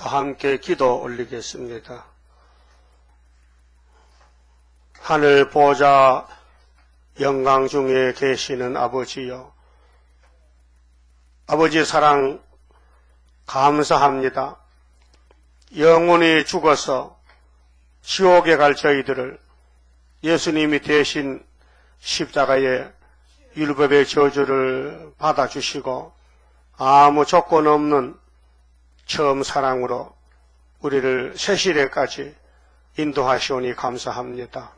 다 함께 기도 올리겠습니다. 하늘 보좌 영광 중에 계시는 아버지여, 아버지 사랑 감사합니다. 영원히 죽어서 지옥에 갈 저희들을 예수님이 대신 십자가의 율법의 저주를 받아주시고 아무 조건 없는 처음 사랑으로 우리를 새시대까지 인도하시오니 감사합니다.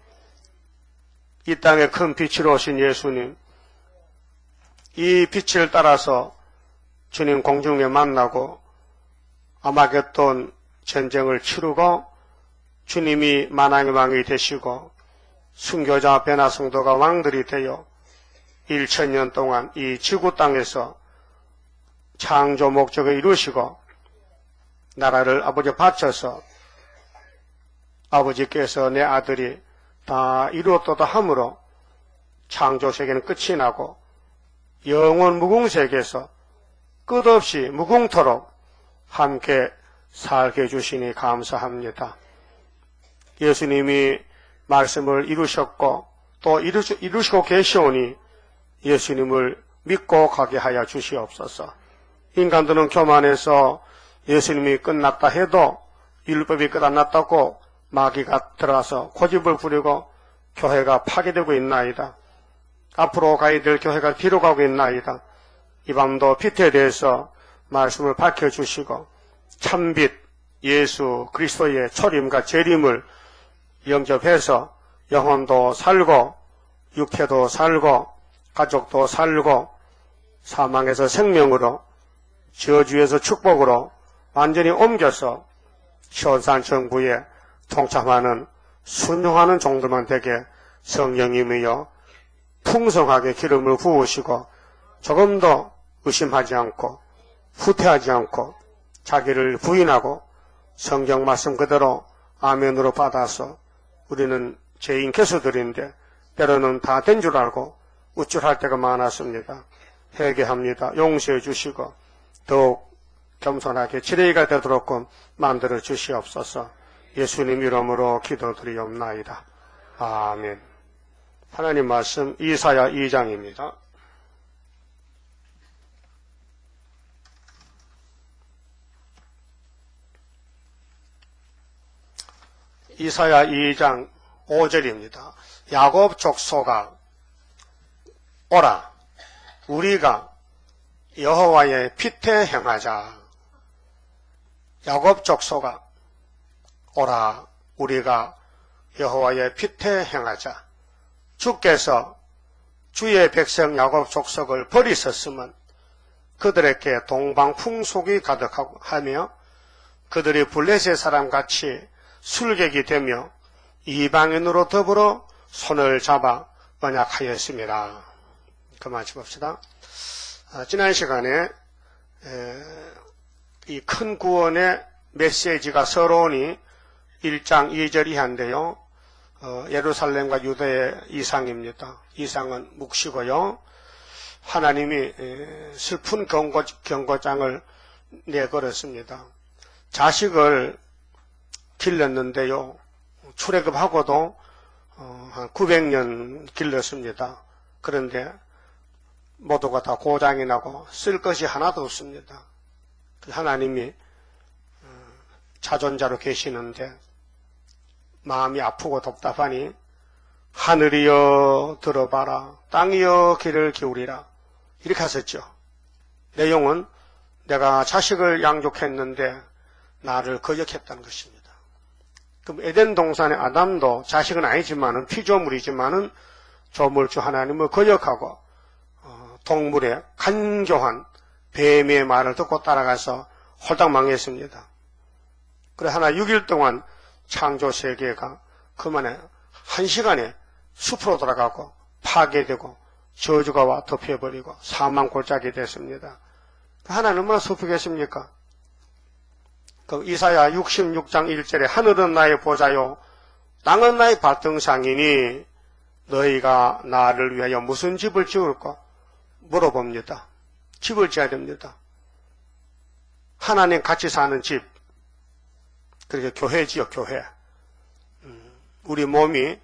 이 땅에 큰 빛으로 오신 예수님, 이 빛을 따라서 주님 공중에 만나고 아마겟돈 전쟁을 치르고 주님이 만왕의 왕이 되시고 순교자 베나 성도가 왕들이 되어 1000년 동안 이 지구 땅에서 창조 목적을 이루시고 나라를 아버지 바쳐서 아버지께서 내 아들이 다 이루었도다 함으로 창조 세계는 끝이 나고 영원 무궁세계에서 끝없이 무궁토록 함께 살게 해주시니 감사합니다. 예수님이 말씀을 이루셨고 또 이루시고 계시오니 예수님을 믿고 가게 하여 주시옵소서. 인간들은 교만해서 예수님이 끝났다 해도 율법이 끝났다고 마귀가 들어와서 고집을 부리고 교회가 파괴되고 있나이다. 앞으로 가야 될 교회가 뒤로 가고 있나이다. 이 밤도 빛에 대해서 말씀을 밝혀주시고 참빛 예수 그리스도의 초림과 재림을 영접해서 영혼도 살고 육체도 살고 가족도 살고 사망에서 생명으로 저주에서 축복으로 완전히 옮겨서 현산 정부에 통참하는 순종하는 종들만 되게 성령님이여 풍성하게 기름을 부으시고 조금도 의심하지 않고 후퇴하지 않고 자기를 부인하고 성경 말씀 그대로 아멘으로 받아서 우리는 죄인 개수들인데 때로는 다 된 줄 알고 우쭐할 때가 많았습니다. 회개합니다. 용서해 주시고 더욱 겸손하게 지뢰가 되도록 만들어 주시옵소서. 예수님 이름으로 기도드리옵나이다. 아멘. 하나님 말씀 이사야 2장입니다. 이사야 2장 5절입니다. 야곱 족속아 오라 우리가 여호와의 빛에 행하자. 야곱 족속아 오라 우리가 여호와의 빛에 행하자. 주께서 주의 백성 야곱 족속을 버리셨으면 그들에게 동방풍속이 가득하고 하며 그들이 블레셋 사람같이 술객이 되며 이방인으로 더불어 손을 잡아 언약하였습니다. 그만 짚읍시다. 지난 시간에 이 큰 구원의 메시지가 서론이 1장 2절 이하인데요. 예루살렘과 유대의 이상입니다. 이상은 묵시고요. 하나님이 슬픈 경고장을 내걸었습니다. 자식을 길렀는데요. 출애굽하고도 한 900년 길렀습니다. 그런데 모두가 다 고장이 나고 쓸 것이 하나도 없습니다. 하나님이 자존자로 계시는데 마음이 아프고 답답하니 하늘이여 들어봐라 땅이여 귀를 기울이라 이렇게 하셨죠. 내용은 내가 자식을 양육했는데 나를 거역했다는 것입니다. 그럼 에덴 동산의 아담도 자식은 아니지만은 피조물이지만은 조물주 하나님을 거역하고 동물의 간교한 뱀의 말을 듣고 따라가서 홀딱 망했습니다. 그래 하나 6일 동안 창조 세계가 그만에 1시간에 숲으로 돌아가고 파괴되고 저주가 와 덮여버리고 사망 골짜기 됐습니다. 하나님 얼마나 슬프겠습니까? 그 이사야 66장 1절에 하늘은 나의 보좌요 땅은 나의 발등상이니 너희가 나를 위하여 무슨 집을 지을까? 물어봅니다. 집을 지어야 됩니다. 하나님 같이 사는 집, 그렇게 교회지요, 교회. 우리 몸이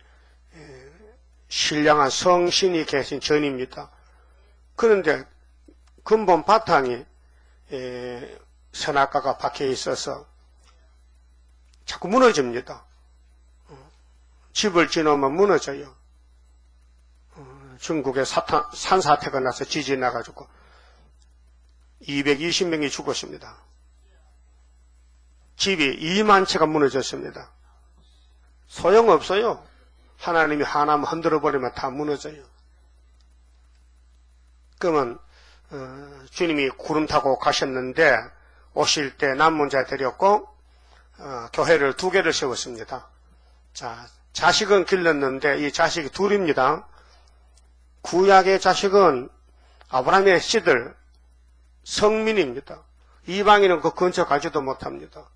신령한 성신이 계신 전입니다. 그런데 근본 바탕이 선악과가 박혀 있어서 자꾸 무너집니다. 집을 지놓으면 무너져요. 중국에 산사태가 나서 지진이 나가지고 220명이 죽었습니다. 집이 2만 채가 무너졌습니다. 소용없어요. 하나님이 하나만 흔들어버리면 다 무너져요. 그러면 주님이 구름 타고 가셨는데 오실 때 남문자 데렸고 교회를 2개를 세웠습니다. 자, 자식은 길렀는데 이 자식이 둘입니다. 구약의 자식은 아브라함의 씨들 성민입니다. 이방인은 그 근처 가지도 못합니다.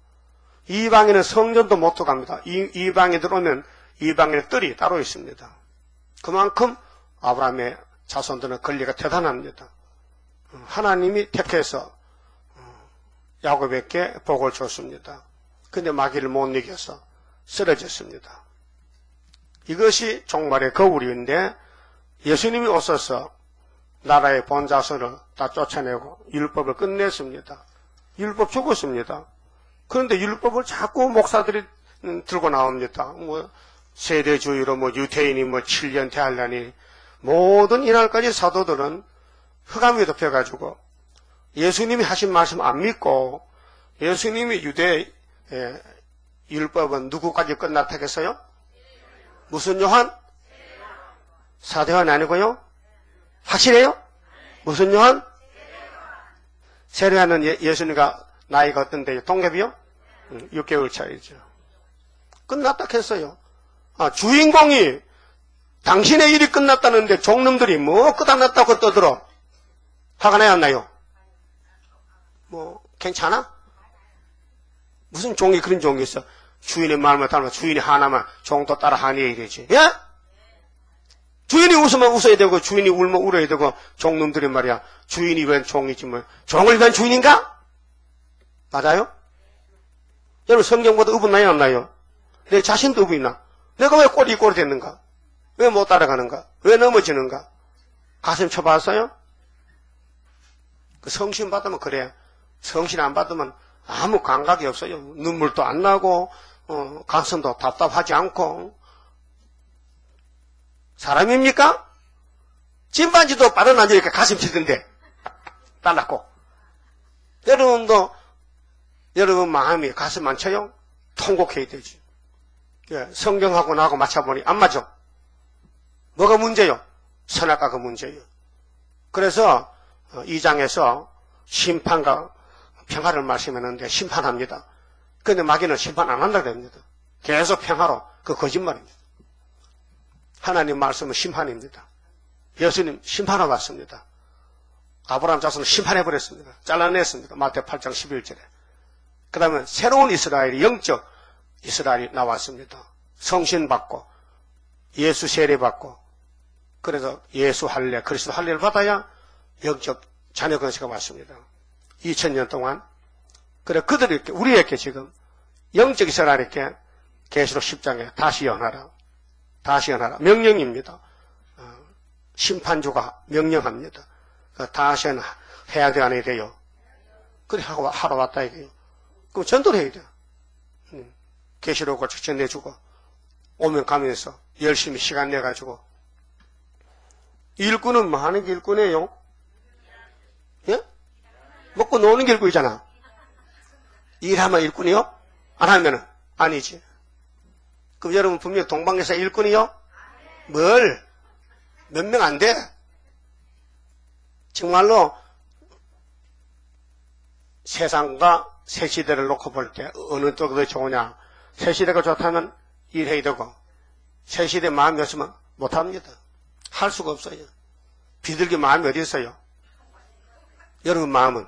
이방인은 성전도 못 들어갑니다. 이방이 들어오면 이방인의 뜰이 따로 있습니다. 그만큼 아브라함의 자손들은 권리가 대단합니다. 하나님이 택해서 야곱에게 복을 줬습니다. 근데 마귀를 못 이겨서 쓰러졌습니다. 이것이 종말의 거울인데 예수님이 오셔서 나라의 본자손을 다 쫓아내고 율법을 끝냈습니다. 율법 죽었습니다. 그런데 율법을 자꾸 목사들이 들고 나옵니다. 세대주의로 유대인이 7년 대하려니 모든 이날까지 사도들은 흑암에 덮여가지고 예수님이 하신 말씀 안 믿고 예수님이 유대 율법은 누구까지 끝났다 했어요? 무슨 요한? 사대요한 아니고요? 확실해요? 무슨 요한? 세례요한은 예수님과 나이가 어떤데요? 동갑이요? 6개월 차이죠. 끝났다 했어요. 주인공이 당신의 일이 끝났다는데 종놈들이 끝났다고 떠들어. 화가 나요, 안 나요? 괜찮아? 무슨 종이 그런 종이 있어? 주인의 말만 따르면 주인이 하나만 종도 따라 하니에 이러지. 예? 주인이 웃으면 웃어야 되고 주인이 울면 울어야 되고 종놈들이 말이야. 주인이 웬 종이지 종을 위한 주인인가? 맞아요? 여러분 성경보다 의분 나요, 안 나요? 내 자신도 의분이 나. 내가 왜 꼴이 됐는가? 왜 못 따라가는가? 왜 넘어지는가? 가슴 쳐봤어요? 그 성신 받으면 그래. 성신 안 받으면 아무 감각이 없어요. 눈물도 안 나고 가슴도 답답하지 않고. 사람입니까? 침반지도 빠져나니까 가슴 치던데 달랐고. 여러분도 여러분 마음이 가슴 안 쳐요? 통곡해야 되지. 예, 성경하고 나하고 맞춰보니 안 맞아. 뭐가 문제요? 선악과가 문제예요. 그래서 2장에서 심판과 평화를 말씀했는데 심판합니다. 그런데 마귀는 심판 안 한다고 합니다. 계속 평화로. 그 거짓말입니다. 하나님 말씀은 심판입니다. 예수님 심판하러 왔습니다. 아브라함 자손을 심판해버렸습니다. 잘라냈습니다. 마태오 8장 11절에. 그 다음에 새로운 이스라엘이 영적 이스라엘이 나왔습니다. 성신 받고 예수 세례 받고 그래서 예수 할례 그리스도 할례를 받아야 영적 자녀 권세가 왔습니다. 2000년 동안. 그래 그들이 이렇게 우리에게 지금 영적 이스라엘에게 계시록 10장에 다시 연하라. 다시 연하라. 명령입니다. 심판주가 명령합니다. 다시 해야 돼, 안 해야 돼요? 그래 하러 왔다 이거요. 그럼 전도를 해야 돼요. 계시록을 전해주고 오면 가면서 열심히 시간 내가지고. 일꾼은 뭐 하는 게 일꾼이에요? 예? 먹고 노는 게 일꾼이잖아. 일하면 일꾼이요? 안 하면은 아니지. 그럼 여러분 분명히 동방에서 일꾼이요? 뭘? 몇 명 안 돼? 정말로 세상과 새 시대를 놓고 볼 때 어느 쪽이 더 좋으냐? 새 시대가 좋다면 일해야 되고 새 시대 마음이 없으면 못합니다. 할 수가 없어요. 비둘기 마음이 어디 있어요? 여러분 마음은?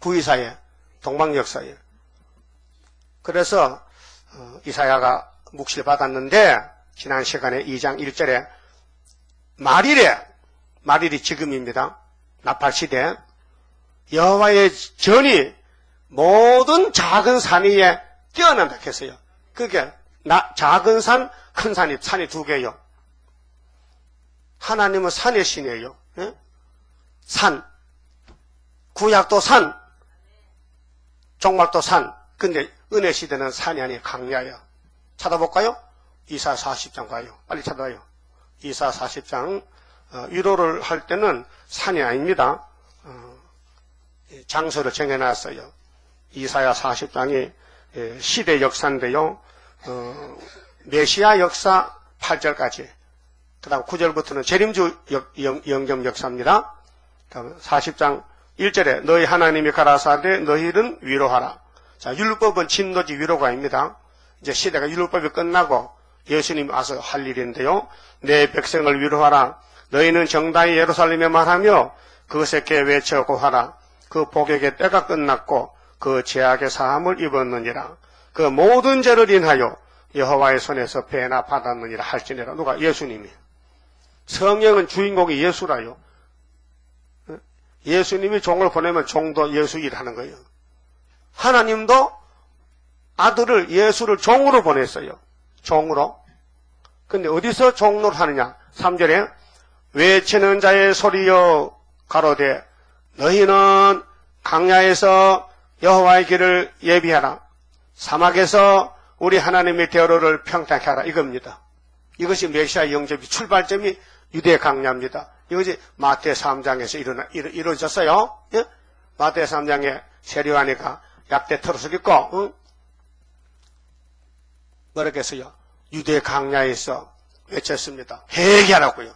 구이사에 동방역사에. 그래서 이사야가 묵시를 받았는데 지난 시간에 2장 1절에 말일이 지금입니다. 나팔시대 여호와의 전이 모든 작은 산 위에 뛰어난다 했어요. 그게 작은 산, 큰 산이 두 개요. 하나님은 산의 신이에요. 예? 산. 구약도 산. 종말도 산. 근데 은혜 시대는 산이 아니에요. 강야예요. 찾아볼까요? 이사 40장 가요. 빨리 찾아요. 이사 40장. 위로를 할 때는 산이 아닙니다. 장소를 정해놨어요. 이사야 40장이 시대 역사인데요. 메시아 역사 8절까지. 그 다음 9절부터는 재림주 영점 역사입니다. 다음 40장 1절에 너희 하나님이 가라사대 너희는 위로하라. 자, 율법은 진노지 위로가 아닙니다. 이제 시대가 율법이 끝나고 예수님이 와서 할 일인데요. 내 백성을 위로하라. 너희는 정당히 예루살렘에 말하며 그것에게 외쳐 고하라. 그 복역의 때가 끝났고 그 죄악의 사함을 입었느니라. 그 모든 죄를 인하여 여호와의 손에서 배나 받았느니라 할지니라. 누가? 예수님이. 성령은 주인공이 예수라요. 예수님이 종을 보내면 종도 예수 일하는 거예요. 하나님도 아들을 예수를 종으로 보냈어요. 종으로. 근데 어디서 종로를 하느냐? 3절에 외치는 자의 소리여 가로되 너희는 강야에서 여호와의 길을 예비하라. 사막에서 우리 하나님의 대로를 평탄케 하라. 이겁니다. 이것이 메시아 영접이 출발점이 유대 강야입니다. 이것이 마태 3장에서 이루어졌어요. 예? 마태 3장에 세리와니가 약대 털옷을 입고 응? 뭐라고 했어요? 유대 강야에서 외쳤습니다. 회개하라고요.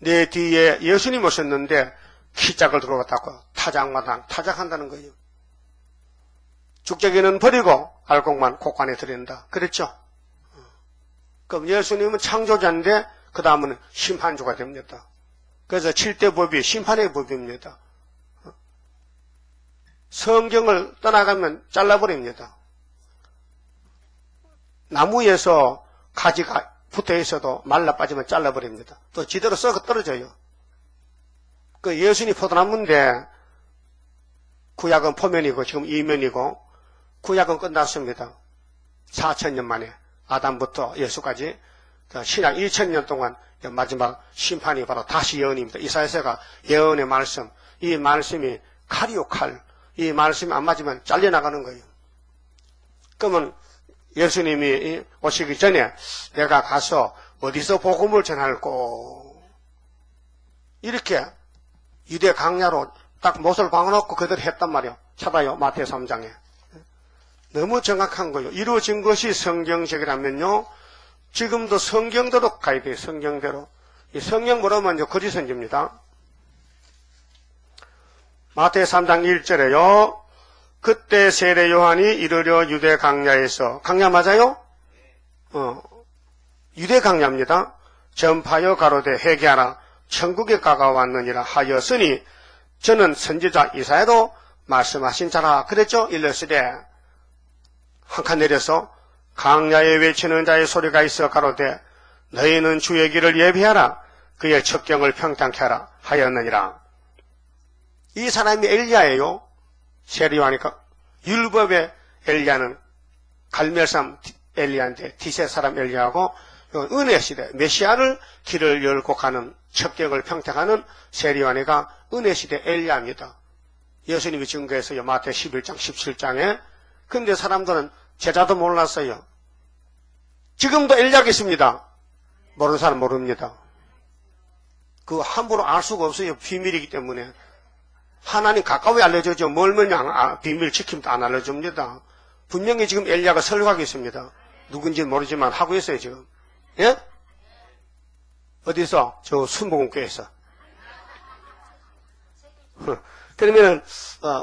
내 뒤에 예수님 오셨는데 키짝을 들고 갔다고 타작한다는 거예요. 죽자기는 버리고 알곡만 곡간에 들인다. 그랬죠? 그럼 예수님은 창조자인데 그 다음은 심판주가 됩니다. 그래서 7대 법이 심판의 법입니다. 성경을 떠나가면 잘라버립니다. 나무에서 가지가 붙어 있어도 말라 빠지면 잘라버립니다. 또 지대로 썩어 떨어져요. 그 예수님 포도나무인데 구약은 포면이고 지금 이면이고 구약은 끝났습니다. 4,000년 만에 아담부터 예수까지 신약 2,000년 동안 마지막 심판이 바로 다시 예언입니다. 이사야서가 예언의 말씀, 이 말씀이 칼이요 칼. 이 말씀이 안 맞으면 잘려나가는 거예요. 그러면 예수님이 오시기 전에 내가 가서 어디서 복음을 전할꼬 이렇게 유대 강야로 딱 못을 박아놓고 그대로 했단 말이에요. 찾아요. 마태 3장에. 너무 정확한 거예요. 이루어진 것이 성경적이라면요. 지금도 성경대로 가야 돼요. 성경대로. 이 성경 뭐라면 이제 거짓 선지입니다. 마태 3장 1절에요. 그때 세례 요한이 이르려 유대 강야에서 강야 맞아요? 유대 강야입니다. 전파여 가로되 회개하라 천국에 가까웠느니라 하였으니 저는 선지자 이사야도 말씀하신 자라 그랬죠? 일렀으되 한 칸 내려서 강야에 외치는 자의 소리가 있어 가로되 너희는 주의 길을 예비하라 그의 첩경을 평탄케 하라 하였느니라. 이 사람이 엘리야예요. 세리와니까 율법의 엘리야는 갈멜삼 엘리야인데 디셋 사람 엘리야하고 은혜 시대 메시아를 길을 열고 가는 첩경을 평택하는 세리와니가 은혜 시대 엘리야입니다. 예수님이 증거했어요. 마태 11장 17장에. 근데 사람들은 제자도 몰랐어요. 지금도 엘리야가 있습니다. 모르는 사람 모릅니다. 그거 함부로 알 수가 없어요. 비밀이기 때문에. 하나님 가까이 알려주죠. 멀면 비밀 지킴도 안 알려줍니다. 분명히 지금 엘리야가 설교하고 있습니다. 누군지는 모르지만 하고 있어요 지금. 예? 어디서? 저 순복음교회에서. 그러면은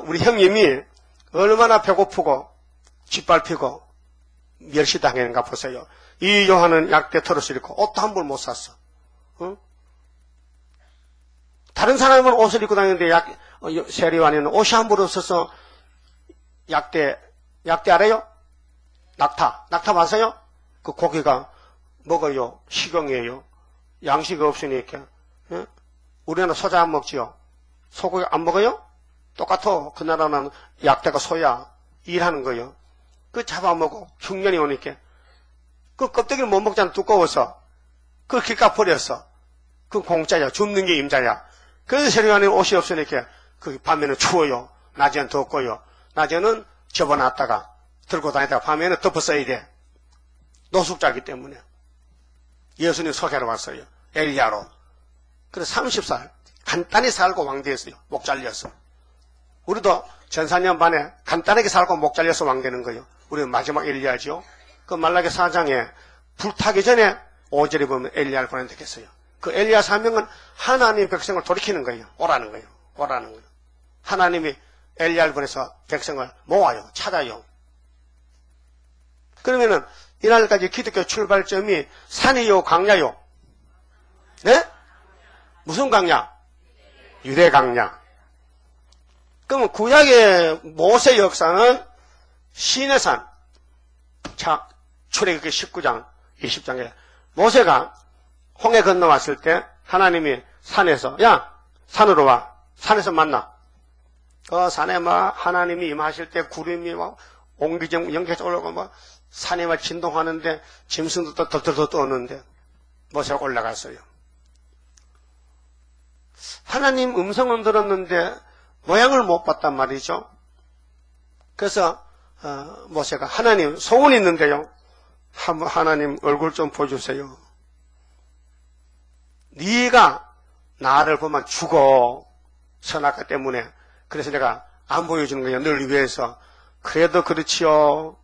우리 형님이 얼마나 배고프고 짓밟히고 멸시당했는가 보세요. 이 요한은 약대 털옷을 입고 옷도 한 벌 못 샀어. 응? 다른 사람은 옷을 입고 다니는데 세리와니는 옷이 한 벌 없어서 약대 알아요? 낙타 맞아요? 그 고기가 먹어요. 식용이에요. 양식 없으니까. 예? 우리는 소자 안 먹지요. 소고기 안 먹어요? 똑같아. 그 나라는 약대가 소야. 일하는 거요. 그 잡아먹고 흉년이 오니까. 그 껍데기를 못 먹잖아. 두꺼워서. 그걸 길가 버렸어. 그 공짜야. 줍는 게 임자야. 그래서 세례요한이 옷이 없으니까 그 밤에는 추워요. 낮에는 덥고요. 낮에는 접어놨다가 들고 다니다가 밤에는 덮어 써야 돼. 노숙자기 때문에. 예수님 소개하러 왔어요. 엘리야로. 그래서 30살 간단히 살고 왕 됐어요. 목 잘렸어. 우리도 전사년 반에 간단하게 살고 목 잘려서 왕 되는 거예요. 우리는 마지막 엘리야죠. 그 말라기 4장에 불타기 전에 5절에 보면 엘리야를 보낸다겠어요. 그 엘리야 사명은 하나님 백성을 돌이키는 거예요. 오라는 거예요. 오라는 거예요. 하나님이 엘리야를 보내서 백성을 모아요. 찾아요. 그러면은 이날까지 기독교 출발점이 산이요 강야요? 네? 무슨 강야? 유대 강야. 그러면 구약의 모세 역사는 시내산. 자, 출애굽기 19장, 20장에 모세가 홍해 건너왔을 때 하나님이 산에서 야 산으로 와. 산에서 만나. 그 산에 막 하나님이 임하실 때 구름이 막 옹기정 연기해서 올라오고 막 산에 막 진동하는데 짐승도 또 덜덜덜 떠오는데 모세가 올라갔어요. 하나님 음성은 들었는데 모양을 못 봤단 말이죠. 그래서 모세가 하나님 소원이 있는데요. 하나님 얼굴 좀 보여주세요. 네가 나를 보면 죽어. 선악과 때문에. 그래서 내가 안 보여주는 거예요. 널 위해서. 그래도 그렇지요.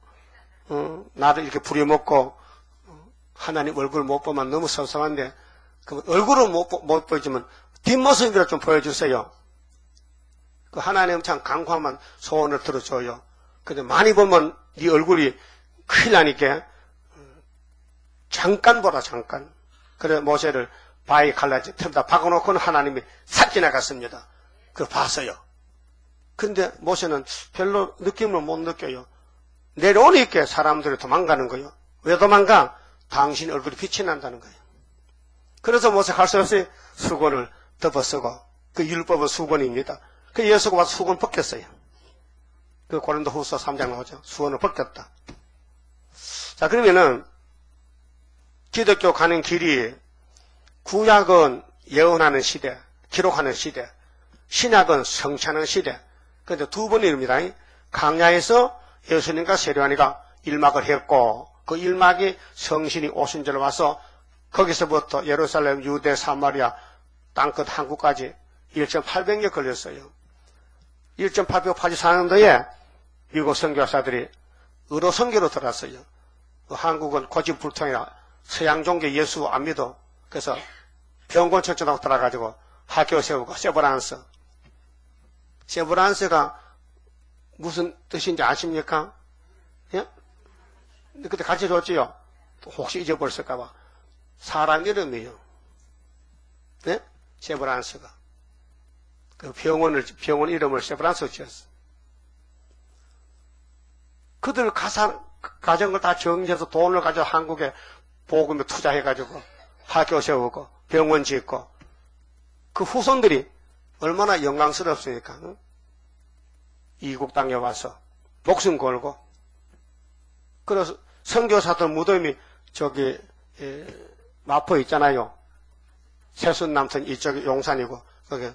나를 이렇게 부려먹고 하나님 얼굴 못 보면 너무 섭섭한데 그럼 얼굴을 못 보여주면 뒷모습이라도 좀 보여주세요. 그 하나님 참 강구하면 소원을 들어줘요. 근데 많이 보면 네 얼굴이 큰일 나니까 잠깐 보라 잠깐. 그래 모세를 바위 갈라지 틈다 박아놓고는 하나님이 싹 지나갔습니다. 그걸 봤어요. 근데 모세는 별로 느낌을 못 느껴요. 내려오니까 사람들이 도망가는 거예요. 왜 도망가? 당신 얼굴이 빛이 난다는 거예요. 그래서 모세 할 수 없이 수건을 덮어쓰고 그 율법은 수건입니다. 그 예수가 와서 수건 벗겼어요. 그 고린도후서 3장 나오죠. 수건을 벗겼다. 자 그러면은 기독교 가는 길이 구약은 예언하는 시대, 기록하는 시대, 신약은 성취하는 시대. 그런데 두 번의 일입니다. 강야에서 예수님과 세례요한이가 일막을 했고 그 일막이 성신이 오신 줄 와서 거기서부터 예루살렘, 유대, 사마리아, 땅끝 한국까지 1,800년 걸렸어요. 1884년도에 미국 선교사들이 의로 선교로 들어왔어요. 한국은 고집불통이라 서양 종교 예수 안 믿어. 그래서 병원 철저하고 들어가지고 학교 세우고 세브란스가 무슨 뜻인지 아십니까? 예? 그때 같이 줬지요. 혹시 잊어버렸을까봐. 사람 이름이에요. 네? 세브란스가. 그 병원 이름을 세브란스 지었어. 그들 가정을 다 정리해서 돈을 가지고 한국에 복음에 투자해가지고 학교 세우고 병원 짓고 그 후손들이 얼마나 영광스럽습니까? 응? 이국 땅에 와서 목숨 걸고 그래서 선교사들 무덤이 저기 마포 있잖아요. 세순남선 이쪽이 용산이고 거기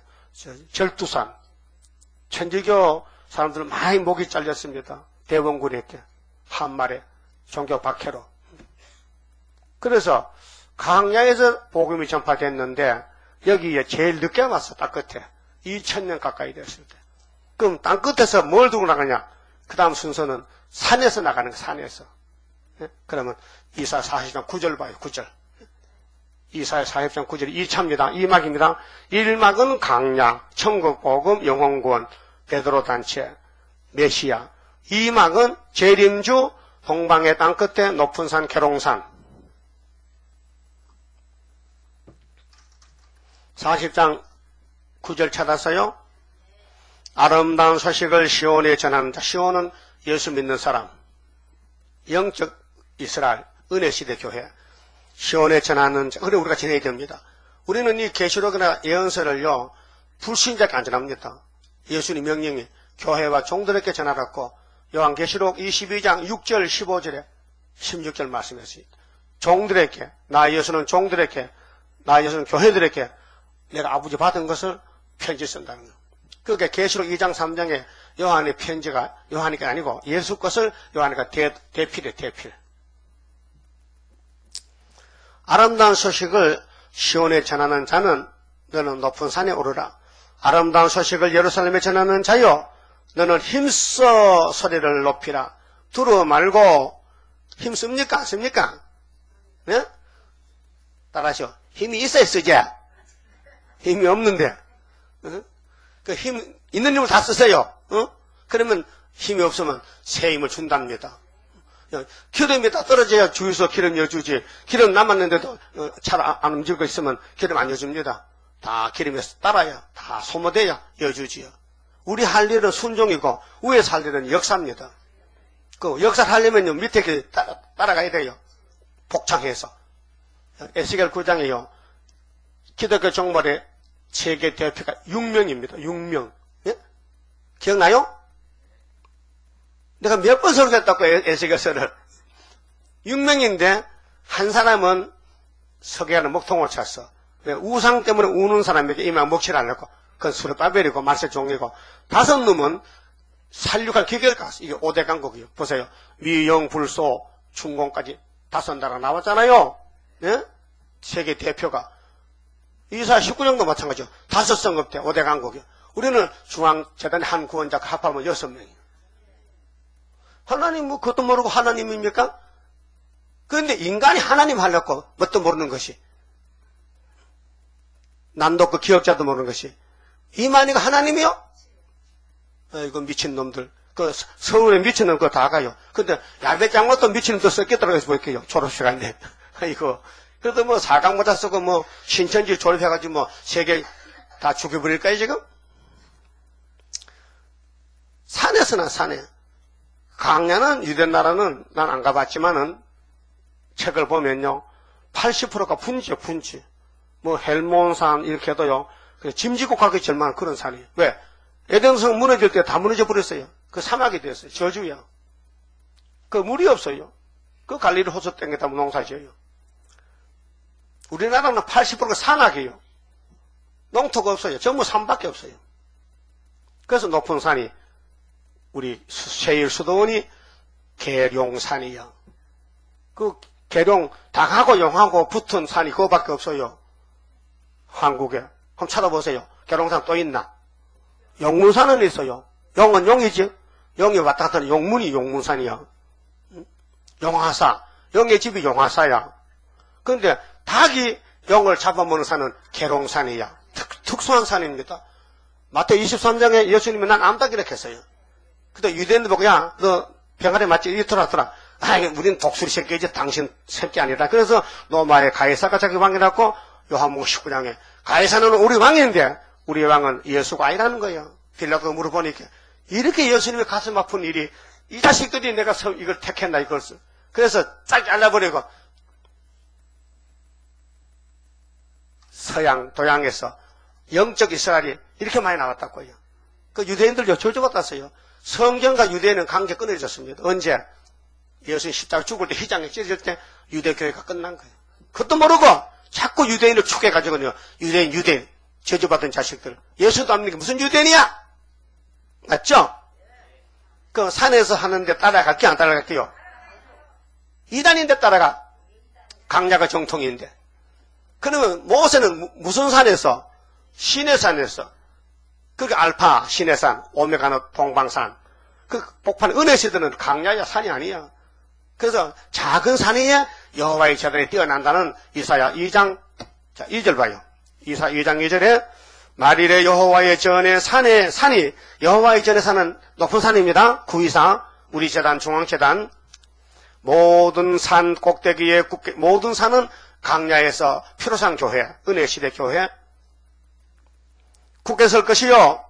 절두산 천주교 사람들 많이 목이 잘렸습니다. 대원군에게 한 말에 종교 박해로. 그래서 강야에서 복음이 전파됐는데 여기에 제일 늦게 왔어. 땅 끝에 2000년 가까이 됐을 때. 그럼 땅 끝에서 뭘 두고 나가냐? 그 다음 순서는 산에서 나가는 거야. 산에서. 그러면 이사야 40장 9절 봐요. 9절. 이사야 40장 9절이 2차입니다. 2막입니다. 1막은 강야, 천국복음, 영혼구원, 베드로 단체, 메시아. 2막은 재림주, 동방의 땅 끝에 높은 산, 계룡산. 40장 9절 찾았어요? 아름다운 소식을 시온에 전하는 자. 시온은 예수 믿는 사람. 영적 이스라엘, 은혜시대 교회. 시온에 전하는 자. 그래 우리가 전해야 됩니다. 우리는 이 계시록이나 예언서를요, 불신자께 안 전합니다. 예수님 명령이 교회와 종들에게 전하라고 요한계시록 22장 6절 15절에 16절 말씀했습니다. 종들에게, 나 예수는 종들에게, 나 예수는 교회들에게 내가 아버지 받은 것을 편지 쓴다는 거예요. 그게 계시록 2장 3장에 요한의 편지가 요한이가 아니고 예수 것을 요한이가 대필이에요. 대필. 아름다운 소식을 시온에 전하는 자는 너는 높은 산에 오르라. 아름다운 소식을 예루살렘에 전하는 자여 너는 힘써 소리를 높이라. 두루 말고 힘씁니까? 안 씁니까? 네? 따라하시오. 힘이 있어야 쓰지. 힘이 없는데. 그 힘, 있는 힘을 다 쓰세요. 그러면 힘이 없으면 새 힘을 준답니다. 기름이 다 떨어져야 주유소 기름 여주지. 기름 남았는데도 잘 안 움직이고 있으면 기름 안 여줍니다. 다 기름에서 따라야, 다 소모돼야 여주지요. 우리 할 일은 순종이고 위에서 할 일은 역사입니다. 그 역사를 하려면요 밑에 따라가야 돼요. 복창해서. 에스겔 9장에요. 기독교 종말의 세계 대표가 6명입니다. 6명. 예? 기억나요? 내가 몇 번 설교했다고 에스겔서를. 6명인데 한 사람은 석양의 목통을 찼어. 우상 때문에 우는 사람에게 이만 먹칠 않았고 그건 수르바벨이고 말세 종이고 5놈은 살육할 기계를 갔어. 이게 5대 강국이요. 보세요. 미영, 불소, 중공까지 5나라 나왔잖아요. 예? 세계 대표가. 이사 19정도 마찬가지죠. 5성급 대 5대 강국이요. 우리는 중앙재단의 한 구원자가 합하면 6명이에요. 하나님 뭐 그것도 모르고 하나님입니까? 그런데 인간이 하나님 하려고 뭣도 모르는 것이 남도 없고 기억자도 모르는 것이 이만희가 하나님이요? 이거 미친놈들. 그 서울에 미친놈 그거 다 가요. 근데 야배장로도 미친놈도 섞였더라고 해서 볼게요. 졸업시간에. 이거. 그래도 뭐 사강모자 쓰고 뭐 신천지 졸업해가지고 뭐 세계 다 죽여버릴까요 지금? 산에서나 산에. 강야는 유대나라는 난 안 가봤지만은 책을 보면요. 80%가 분지요, 분지. 뭐 헬몬산 이렇게 해도요. 짐 지고 가기 절망한 그런 산이에요. 왜? 에덴성 무너질 때 다 무너져 버렸어요. 그 사막이 됐어요. 저주야. 그 물이 없어요. 그 갈릴리 호수 땡겼다 농사 지어요. 우리나라는 80%가 산악이에요. 농토가 없어요. 전부 산밖에 없어요. 그래서 높은 산이 우리 세일 수도원이 계룡산이요. 그 계룡 닭하고 용하고 붙은 산이 그거밖에 없어요. 한국에. 한번 찾아보세요. 계룡산 또 있나? 용문산은 있어요. 용은 용이지. 용이 왔다 갔다 하는 용문이 용문산이야. 용화사. 용의 집이 용화사야. 그런데 닭이 용을 잡아먹는 산은 계룡산이야. 특수한 산입니다. 마태오 23장에 예수님이 난 암탉이라 했어요. 근데 유대인들 보고 야 너 병아리 맞지? 이리 돌아더라. 우린 독수리 새끼지 당신 새끼 아니라. 그래서 로마의 가이사가 자기 왕이라고 요한복음 19장에 가이사는 우리 왕인데 우리 왕은 예수가 아니라는 거예요. 빌라도가 물어보니까 이렇게 예수님의 가슴 아픈 일이 이 자식들이 내가 이걸 택했나 이걸. 그래서 쫙 잘라버리고 서양 도양에서 영적 이스라엘이 이렇게 많이 나왔다고요. 그 유대인들요 저주받았어요. 성경과 유대인은 관계 끊어졌습니다. 언제? 예수님 십자가 죽을 때 휘장에 찢어질 때 유대교회가 끝난 거예요. 그것도 모르고 자꾸 유대인을 축해가지고요. 유대인 저주받은 자식들. 예수도 안 믿는 게 무슨 유대인이야? 맞죠? 그 산에서 하는데 따라갈게요? 안 따라갈게요? 이단인데 따라가. 강야가 정통인데. 그러면 모세는 무슨 산에서? 시내산에서. 그게 알파, 시내산, 오메가는 동방산. 그 복판 은혜시대는 강야야 산이 아니야. 그래서 작은 산 위에 여호와의 재단이 뛰어난다는 이사야 2장, 자, 2절 봐요. 이사 2장 2절에 말일에 여호와의 전에 산이 여호와의 전에 사는 높은 산입니다. 구이사, 우리 재단, 중앙재단. 모든 산 꼭대기에 모든 산은 강야에서 피로상 교회, 은혜시대 교회. 굳게 설 것이요.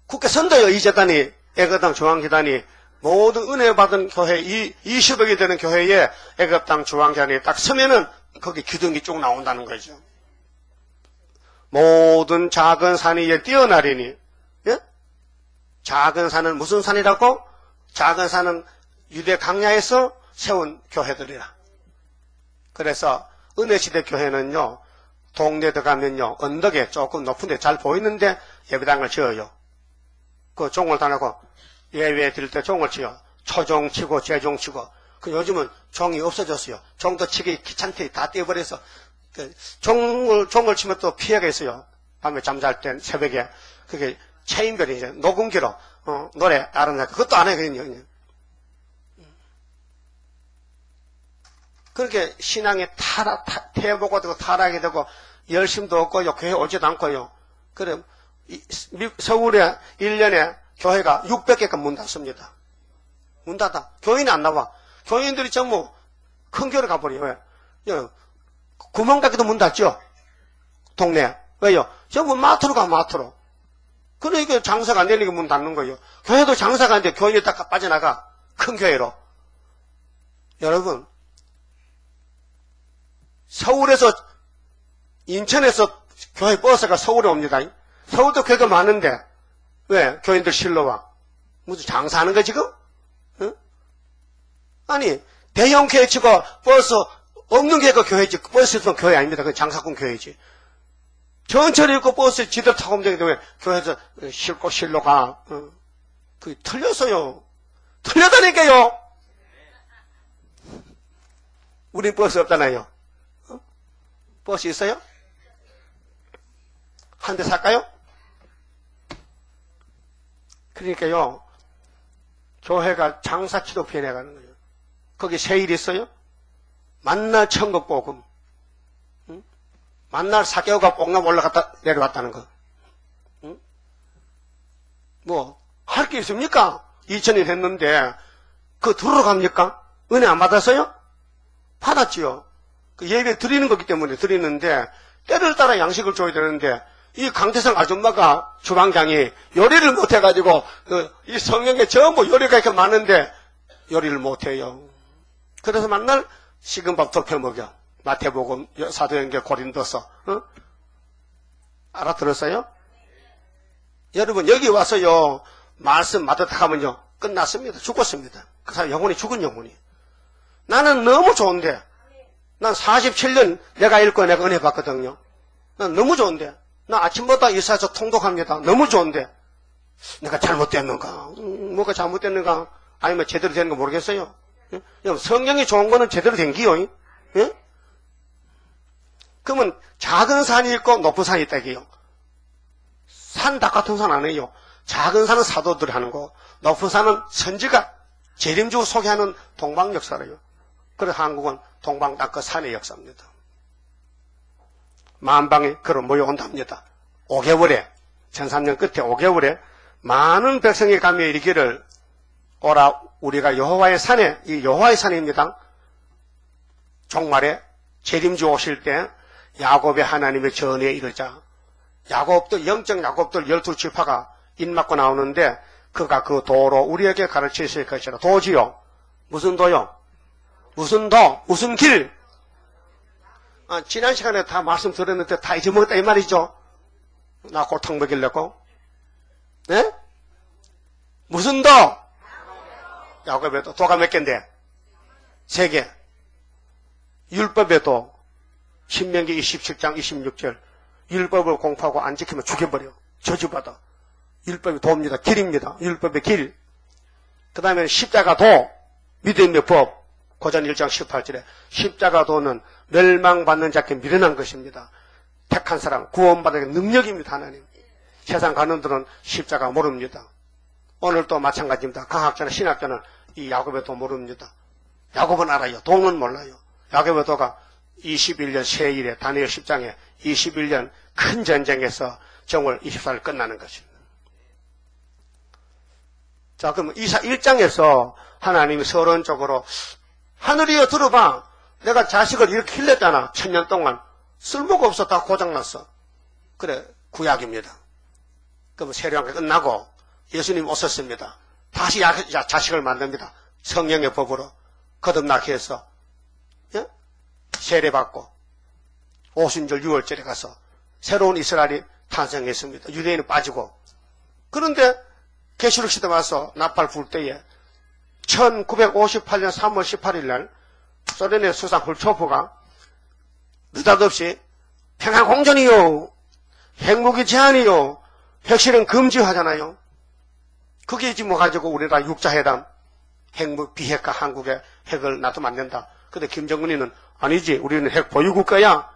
굳게 선다요. 이 재단이, 애굽당 중앙재단이 모든 은혜 받은 교회, 20억이 되는 교회에 애굽당 중앙재단이 딱 서면은 거기 기둥이 쭉 나온다는 거죠. 모든 작은 산 위에 뛰어나리니, 예? 작은 산은 무슨 산이라고? 작은 산은 유대 강야에서 세운 교회들이라. 그래서 은혜시대 교회는요, 동네 들어가면요, 언덕에 조금 높은데 잘 보이는데 예배당을 지어요. 그 종을 다니고 예배 드릴 때 종을 치요. 초종 치고 재종 치고. 그 요즘은 종이 없어졌어요. 종도 치기 귀찮대 다 떼어버려서. 그 종을 치면 또 피해가 있어요. 밤에 잠잘 땐 새벽에. 그게 체인별이 이제 녹음기로 노래 아름답게 그것도 안 해거든요. 그렇게 신앙이 태보고 되고 타락이 되고 열심도 없고요. 교회 오지도 않고요. 그래 서울에 1년에 교회가 600개가 문 닫습니다. 문 닫아. 교인이 안 나와. 교인들이 전부 큰 교회를 가버려요. 왜? 구멍가게도 문 닫죠. 동네. 왜요? 전부 마트로 가 마트로. 그러니까 장사가 안 되니까 문 닫는 거예요. 교회도 장사가 안 돼. 교인이 딱 빠져나가. 큰 교회로. 여러분, 서울에서 인천에서 교회 버스가 서울에 옵니다. 서울도 교회가 많은데 왜 교인들 실러 와? 무슨 장사하는 거 지금? 응? 아니 대형 교회 치고 버스 없는 교회가 교회지. 버스 있으면 교회 아닙니다. 그건 장사꾼 교회지. 전철이 있고 버스 지들 타고 오면 되는데 왜 교회에서 싣고 실러 가? 그게 틀렸어요. 틀렸다니까요. 우리 버스 없잖아요. 버스 있어요? 한 대 살까요? 그러니까요, 교회가 장사치도 변해가는 거예요. 거기 세일 있어요? 만날 천국복음. 응? 만날 사개오가 뽕남 올라갔다 내려왔다는 거. 응? 뭐, 할 게 있습니까? 2000년 했는데, 그거 들으러 갑니까? 은혜 안 받았어요? 받았지요. 그 예배 드리는 거기 때문에 드리는데, 때를 따라 양식을 줘야 되는데, 이 강태성 아줌마가 주방장이 요리를 못해가지고 이 성경에 전부 요리가 이렇게 많은데 요리를 못해요. 그래서 맨날 식은 밥 덮여 먹여. 마태복음, 사도행전, 고린도서. 알아들었어요? 여러분 여기 와서요 말씀 마다다 하면요 끝났습니다. 죽었습니다. 그 사람 영혼이 죽은 영혼이. 나는 너무 좋은데 난 47년 내가 읽고 내가 은혜 받거든요. 난 너무 좋은데 나 아침부터 이사해서 통독합니다. 너무 좋은데 내가 잘못됐는가? 뭐가 잘못됐는가? 아니면 제대로 되는 거 모르겠어요. 예? 성경이 좋은 거는 제대로 된 기요. 예? 그러면 작은 산이 있고 높은 산이 있다 이게요. 산 다 같은 산 아니에요. 작은 산은 사도들이 하는 거, 높은 산은 선지가 재림주 소개하는 동방 역사래요. 그래서 한국은 동방 땅끝 산의 역사입니다. 만방이 그로 모여온답니다. 5개월에 1300년 끝에 5개월에 많은 백성이 가며 이르기를 오라 우리가 여호와의 산에 이 여호와의 산입니다. 종말에 재림주 오실 때 야곱의 하나님의 전에 이르자. 야곱들 영적 야곱들 12지파가 입맞고 나오는데 그가 그 도로 우리에게 가르치실 것이라. 도지요. 무슨 도요? 무슨 도? 무슨 길? 지난 시간에 다 말씀드렸는데 다 잊어먹었다 이 말이죠. 나 골탕 먹이려고. 네? 무슨 도? 야곱의 도. 도가 몇 개인데? 3개. 율법의 도. 신명기 27장 26절. 율법을 공포하고 안 지키면 죽여버려. 저주받아. 율법이 도입니다. 길입니다. 율법의 길. 그 다음에 십자가 도. 믿음의 법. 고전 1장 18절에 십자가 도는 멸망받는 자께 미련한 것입니다. 택한 사람 구원받는 능력입니다. 하나님. 세상 가는들은 십자가 모릅니다. 오늘도 마찬가지입니다. 과학자나 신학자는 이 야곱의 도 모릅니다. 야곱은 알아요. 도는 몰라요. 야곱의 도가 21년 세일에 다니엘 10장에 21년 큰 전쟁에서 정월 24일 끝나는 것입니다. 자, 그럼 이사 1장에서 하나님이 서론적으로 하늘이여 들어봐. 내가 자식을 이렇게 길렀잖아. 1000년 동안. 쓸모가 없어. 다 고장났어. 그래, 구약입니다. 그럼 세례왕가 끝나고 예수님 오셨습니다. 다시 자식을 만듭니다. 성령의 법으로 거듭나게 해서 예? 세례받고 오순절 6월절에 가서 새로운 이스라엘이 탄생했습니다. 유대인은 빠지고. 그런데 계시록 시대 와서 나팔 불 때에 1958년 3월 18일 날 소련의 수상 훌초프가 느닷없이 평화공존이요, 핵무기 제한이요, 핵실험 금지하잖아요. 그게 지금 뭐 가지고 우리나라 육자회담, 비핵화 한국에 핵을 놔두면 안 된다. 근데 김정은이는 아니지, 우리는 핵 보유국가야.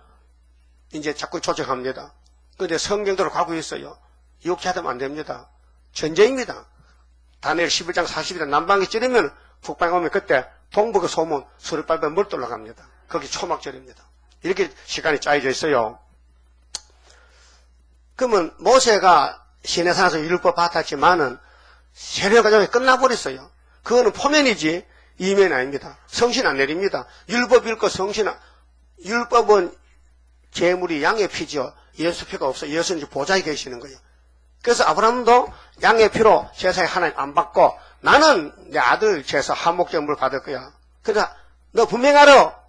이제 자꾸 조정합니다. 근데 성경대로 가고 있어요. 육자회담 안 됩니다. 전쟁입니다. 다니엘 11장 40일 남방이 찌르면 북방에 오면 그때 동북의 소문 수르발발 물 돌아갑니다. 거기 초막절입니다. 이렇게 시간이 짜여져 있어요. 그러면 모세가 시내산에서 율법 받았지만은 세례가정이 끝나버렸어요. 그거는 포면이지 이면이 아닙니다. 성신 안 내립니다. 율법 읽고 성신, 율법은 제물이 양의 피죠. 예수 피가 없어. 예수는 이제 보좌에 계시는 거예요. 그래서 아브라함도 양의 피로 제사에 하나님 안 받고 나는 내 아들 제사 한목제물 받을 거야. 그러니까 너 분명히 알아.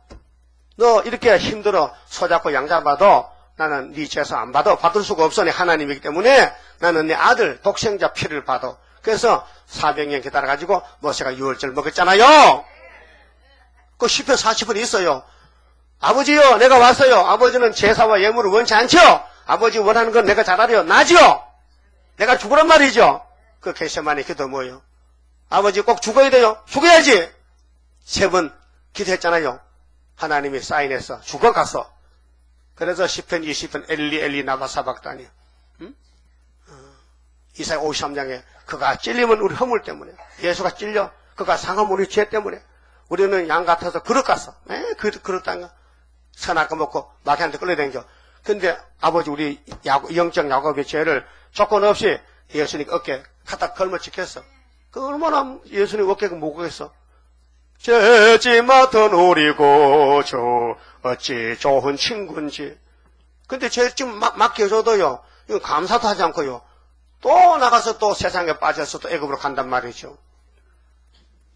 너 이렇게 힘들어 소잡고 양 잡아도 나는 네 제사 안 받아. 받을 수가 없어. 내 하나님이기 때문에 나는 내 아들 독생자 피를 받아. 그래서 400년 기다려가지고 모세가 유월절 먹었잖아요. 그 시편 40은 있어요. 아버지요, 내가 왔어요. 아버지는 제사와 예물을 원치 않죠? 아버지 원하는 건 내가 잘 알아요. 나죠? 내가 죽으란 말이죠? 그 겟세마네 기도 뭐예요? 아버지 꼭 죽어야 돼요? 죽어야지! 3번 기도했잖아요. 하나님이 사인해서 죽어갔어. 그래서 시편 20편 엘리 나바사박다니. 응? 이사야 53장에 그가 찔리면 우리 허물 때문에, 예수가 찔려 그가 상하면 우리 죄 때문에, 우리는 양 같아서 그릇 갔어. 그릇 딴가 선악과 먹고 마귀한테 끌려다니죠. 근데 아버지 우리 영적 야곱의 죄를 조건 없이 예수님 어깨 갖다 걸머 지켰어. 그 얼마나 예수님 어깨가 무거겠어. 죄지 맡은 우리 고조 어찌 좋은 친구인지. 근데 죄 좀 맡겨줘도요, 이거 감사도 하지 않고요, 또 나가서 또 세상에 빠져서 또 애굽으로 간단 말이죠.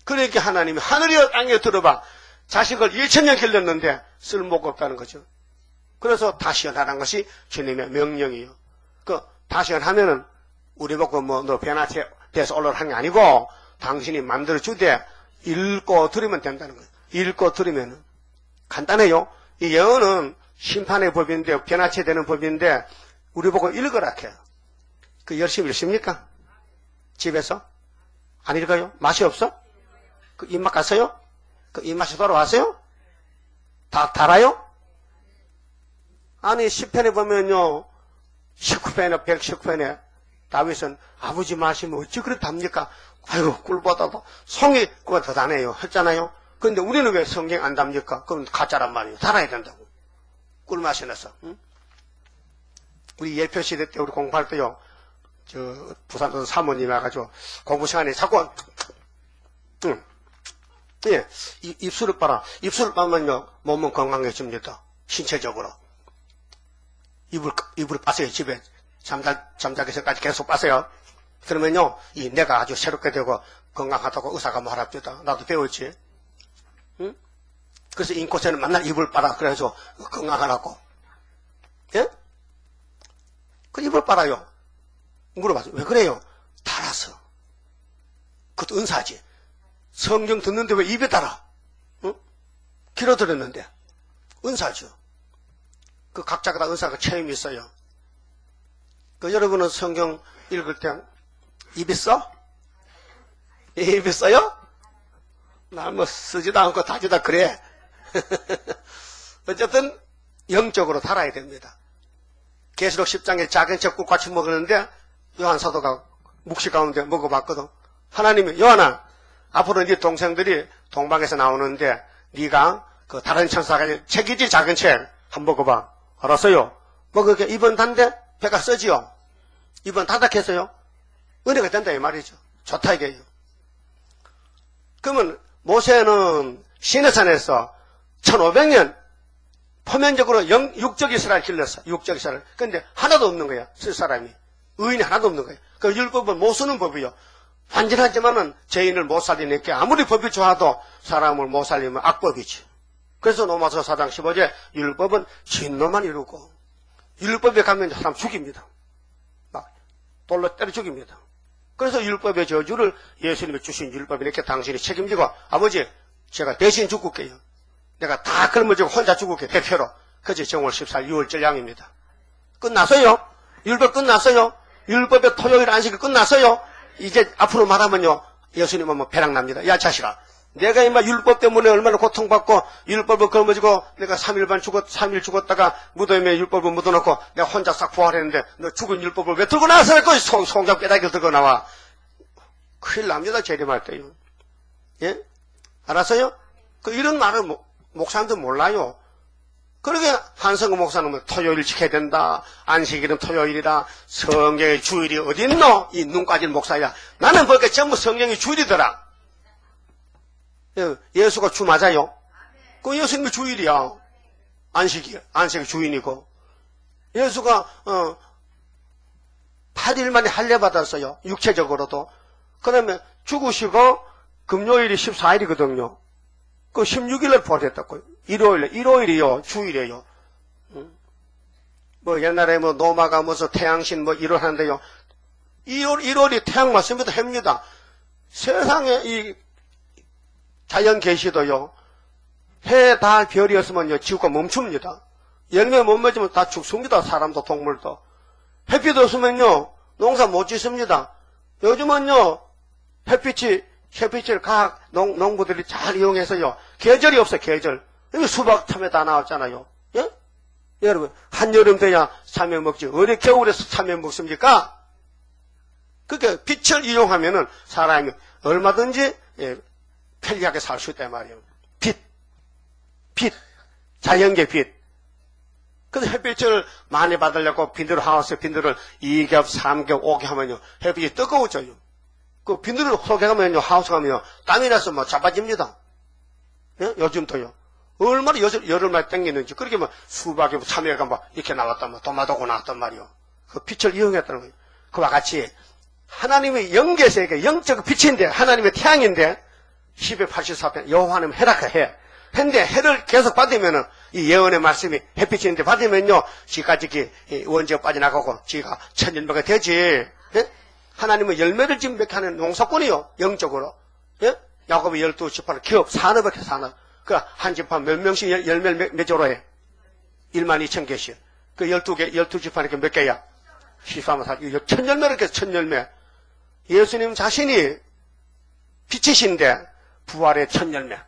그러니까 하나님이 하늘이여 땅에 들어봐. 자식을 1000년 길렀는데 쓸모가 없다는 거죠. 그래서 다시언하라는 것이 주님의 명령이에요. 그 다시언하면은 우리 보고 뭐 너 변화체 돼서 올라오는 게 아니고 당신이 만들어 주되 읽고 들으면 된다는 거예요. 읽고 들으면은 간단해요. 이 예언은 심판의 법인데 변화체 되는 법인데 우리 보고 읽으라 해요. 그 열심히 읽습니까? 집에서? 안 읽어요? 맛이 없어? 그 입맛 갔어요? 그 입맛이 돌아왔어요? 다 달아요? 아니 10편에 보면요, 19편에 119편에 다윗은 아버지 말씀이 어찌 그렇답니까? 아이고 꿀보다도 송이 그거 더 다네요 했잖아요. 그런데 우리는 왜 성경 안 답니까? 그건 가짜란 말이에요. 달아야 된다고. 꿀 맛이 나서. 응? 우리 예표 시대 때 우리 공부할 때요, 저 부산도 사모님이 와가지고 공부 시간에 자꾸 예, 입술을 빨아. 입술을 빨면요, 몸은 건강해집니다. 신체적으로. 이불을 빠세요. 집에 잠자기 전까지 계속 빠세요. 그러면요, 이 뇌가 아주 새롭게 되고 건강하다고 의사가 말합니다. 나도 배웠지. 응? 그래서 인코세는 맨날 이불 빨아. 그래서 건강하라고. 예? 그 이불 빨아요. 물어봤어요. 왜 그래요? 달아서. 그것도 은사지. 성경 듣는데 왜 입에 달아? 응? 길어들었는데. 은사죠. 그 각자가 다 은사가 체험이 있어요. 그 여러분은 성경 읽을 때 입이 써? 입이 써요? 나 뭐 쓰지도 않고 다지다 그래. 어쨌든 영적으로 달아야 됩니다. 계시록 10장에 작은 척 꿀같이 먹었는데 요한 사도가 묵시 가운데 먹어봤거든. 하나님이 요한아, 앞으로 네 동생들이 동방에서 나오는데 네가 그 다른 천사가 책이지 작은 책 한번 먹어봐. 알았어요? 먹으니까 입은 단데 배가 써지요. 입은 다닥해서요. 은혜가 된다 이 말이죠. 좋다 이게요. 그러면 모세는 시내산에서 1500년 포면적으로 육적 이스라엘 길렀어. 육적 이스라엘. 근데 하나도 없는 거야. 쓸 사람이. 의인이 하나도 없는 거야. 그 율법은 못 쓰는 법이요. 완전하지만은 죄인을 못 살리니까 아무리 법이 좋아도 사람을 못 살리면 악법이지. 그래서 로마서 4장 15절 율법은 진노만 이루고 율법에 가면 사람 죽입니다. 막 돌로 때려 죽입니다. 그래서 율법의 저주를 예수님이 주신 율법이니까 당신이 책임지고, 아버지, 제가 대신 죽을게요. 내가 다 걸머지고 혼자 죽을게, 대표로. 그것이 정월 14일 6월절 양입니다. 끝났어요. 율법 끝났어요. 율법의 토요일 안식이 끝났어요. 이제 앞으로 말하면요, 예수님은 뭐 배락납니다. 야, 자식아. 내가 임마 율법 때문에 얼마나 고통받고 율법을 걸머지고 내가 3일 죽었다가 무덤에 율법을 묻어놓고 내가 혼자 싹 부활했는데 너 죽은 율법을 왜 들고 나와서 그 송장 깨닫기를 들고 나와. 큰일 납니다. 재림할 때요. 예? 알았어요? 이런 말을 목사님들 몰라요. 그러게 한성근 목사는 토요일 지켜야 된다. 안식일은 토요일이다. 성경의 주일이 어딨노? 이 눈 까진 목사야. 나는 보니까 전부 성경의 주일이더라. 예수가 주 맞아요? 그 예수님이 주일이야. 안식의 주인이고. 예수가 8일 만에 할례 받았어요. 육체적으로도. 그 다음에 죽으시고 금요일이 14일이거든요. 그 16일을 부활했다고요. 일요일이요. 주일이에요. 뭐 옛날에 뭐 노마가 무슨 태양신 뭐 1월 하는데요. 1월이 태양 맞습니다. 해입니다. 세상에 이 자연 계시도요. 해, 달, 별이었으면요. 지구가 멈춥니다. 열매 못 맺으면 다 죽습니다. 사람도 동물도. 햇빛 없으면요. 농사 못 짓습니다. 요즘은요. 햇빛을 각 농부들이 잘 이용해서요. 계절이 없어요. 계절. 여기 수박 참외 다 나왔잖아요. 예? 여러분 한여름 돼야 참외 먹지. 어디 겨울에서 참외 먹습니까? 그러니까 빛을 이용하면은 사람이 얼마든지 편리하게 살 수 있단 말이에요. 빛, 자연계 빛. 그래서 햇빛을 많이 받으려고 빈들 하우스 빈들을 2겹, 3겹, 5겹 하면요. 햇빛이 뜨거워져요. 그 빈들을 속에 가면요. 하우스 가면요. 땀이 나서 뭐 자빠집니다. 예? 요즘도요. 얼마나 열흘만 땡기는지. 그렇게 뭐 수박에 참외가 막 이렇게 나왔단 말이요. 도마도고 나왔단 말이요. 그 빛을 이용했다는 거예요. 그와 같이 하나님의 영계세계, 영적 빛인데, 하나님의 태양인데, 1284편, 여호와는 해라카 해. 근데 해를 계속 받으면은, 이 예언의 말씀이 햇빛인데 받으면요, 지가지기 원지가 빠져나가고, 지가 천년배가 되지. 예? 하나님은 열매를 짓게 하는 농사꾼이요, 영적으로. 예? 야곱의 12지파는 기업, 산업을 해, 산업. 그, 한 지파 몇 명씩 열매를 맺으러 해? 12,000개씩. 그 12지파니까 몇 개야? 14만 4천. 천열매를 해, 천열매. 예수님 자신이 빛이신데, 부활의 천열매.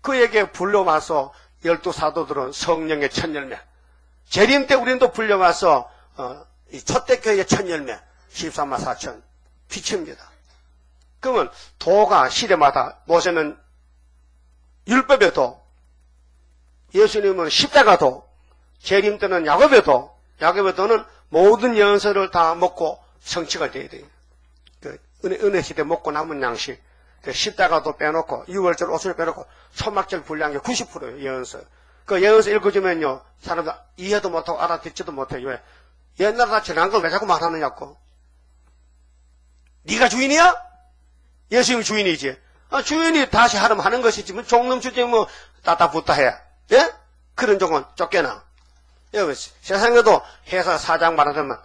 그에게 불려와서 12사도들은 성령의 천열매. 재림 때 우리는 또 불려와서 이 초대교회의 천열매. 14만 4천. 빛입니다. 그러면 도가 시대마다 모세는 율법에도 예수님은 십자가도 재림 때는 야곱에도는 모든 연설을 다 먹고 성취가 돼야 돼요. 그 은혜 시대 먹고 남은 양식. 십자가도 빼놓고 6월절 옷을 빼놓고 초막절 분량이 90%예요. 예언서. 그 예언서 읽어주면요. 사람들 이해도 못하고 알아듣지도 못해요. 왜? 옛날에 다 지난 걸 왜 자꾸 말하느냐고. 네가 주인이야? 예수님이 주인이지. 주인이 다시 하려면 하는 것이지. 뭐 종놈 주제 뭐 따따붙다 해. 예? 그런 종은 쫓겨나. 여기 세상에도 회사 사장 말하자면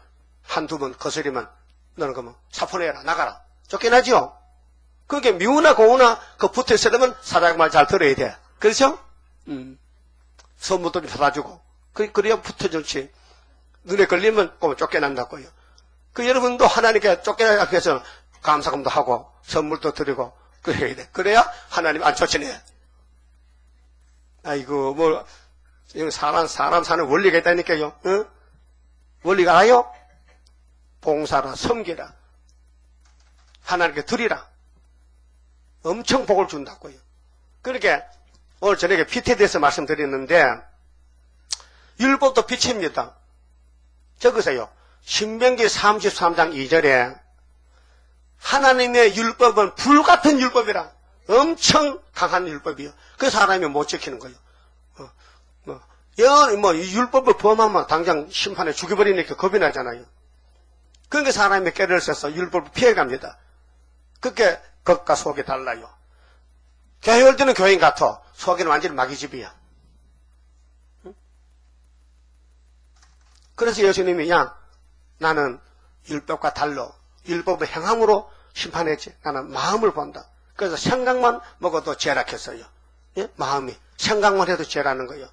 한두 번 거스리면 너는 그러면 사포내라 나가라. 쫓겨나지요? 그게 미우나 고우나 그 붙어 있으려면 사장 말 잘 들어야 돼. 그렇죠? 선물도 받아주고. 그래야 붙어줄지. 눈에 걸리면 꼭 쫓겨난다고요. 그 여러분도 하나님께 쫓겨나기 위해서 감사금도 하고 선물도 드리고 그래야 돼. 그래야 하나님 안 쫓아내. 아이고 뭐 사람 사는 원리가 있다니까요. 응? 원리가 알아요? 봉사라 섬기라. 하나님께 드리라. 엄청 복을 준다고요. 그렇게 오늘 저녁에 빛에 대해서 말씀드렸는데 율법도 빛입니다. 적으세요. 신명기 33장 2절에 하나님의 율법은 불같은 율법이라. 엄청 강한 율법이요. 그 사람이 못 지키는 거예요. 이 율법을 범하면 당장 심판에 죽여버리니까 겁이 나잖아요. 그러니까 사람이 깨를 써서 율법을 피해갑니다. 그렇게 겉과 속이 달라요. 교회 올 때는 교인 같아. 속에는 완전히 마귀집이야. 그래서 예수님이 나는 율법과 달로 율법의 행함으로 심판했지. 나는 마음을 본다. 그래서 생각만 먹어도 죄락했어요. 예? 마음이. 생각만 해도 죄라는 거예요.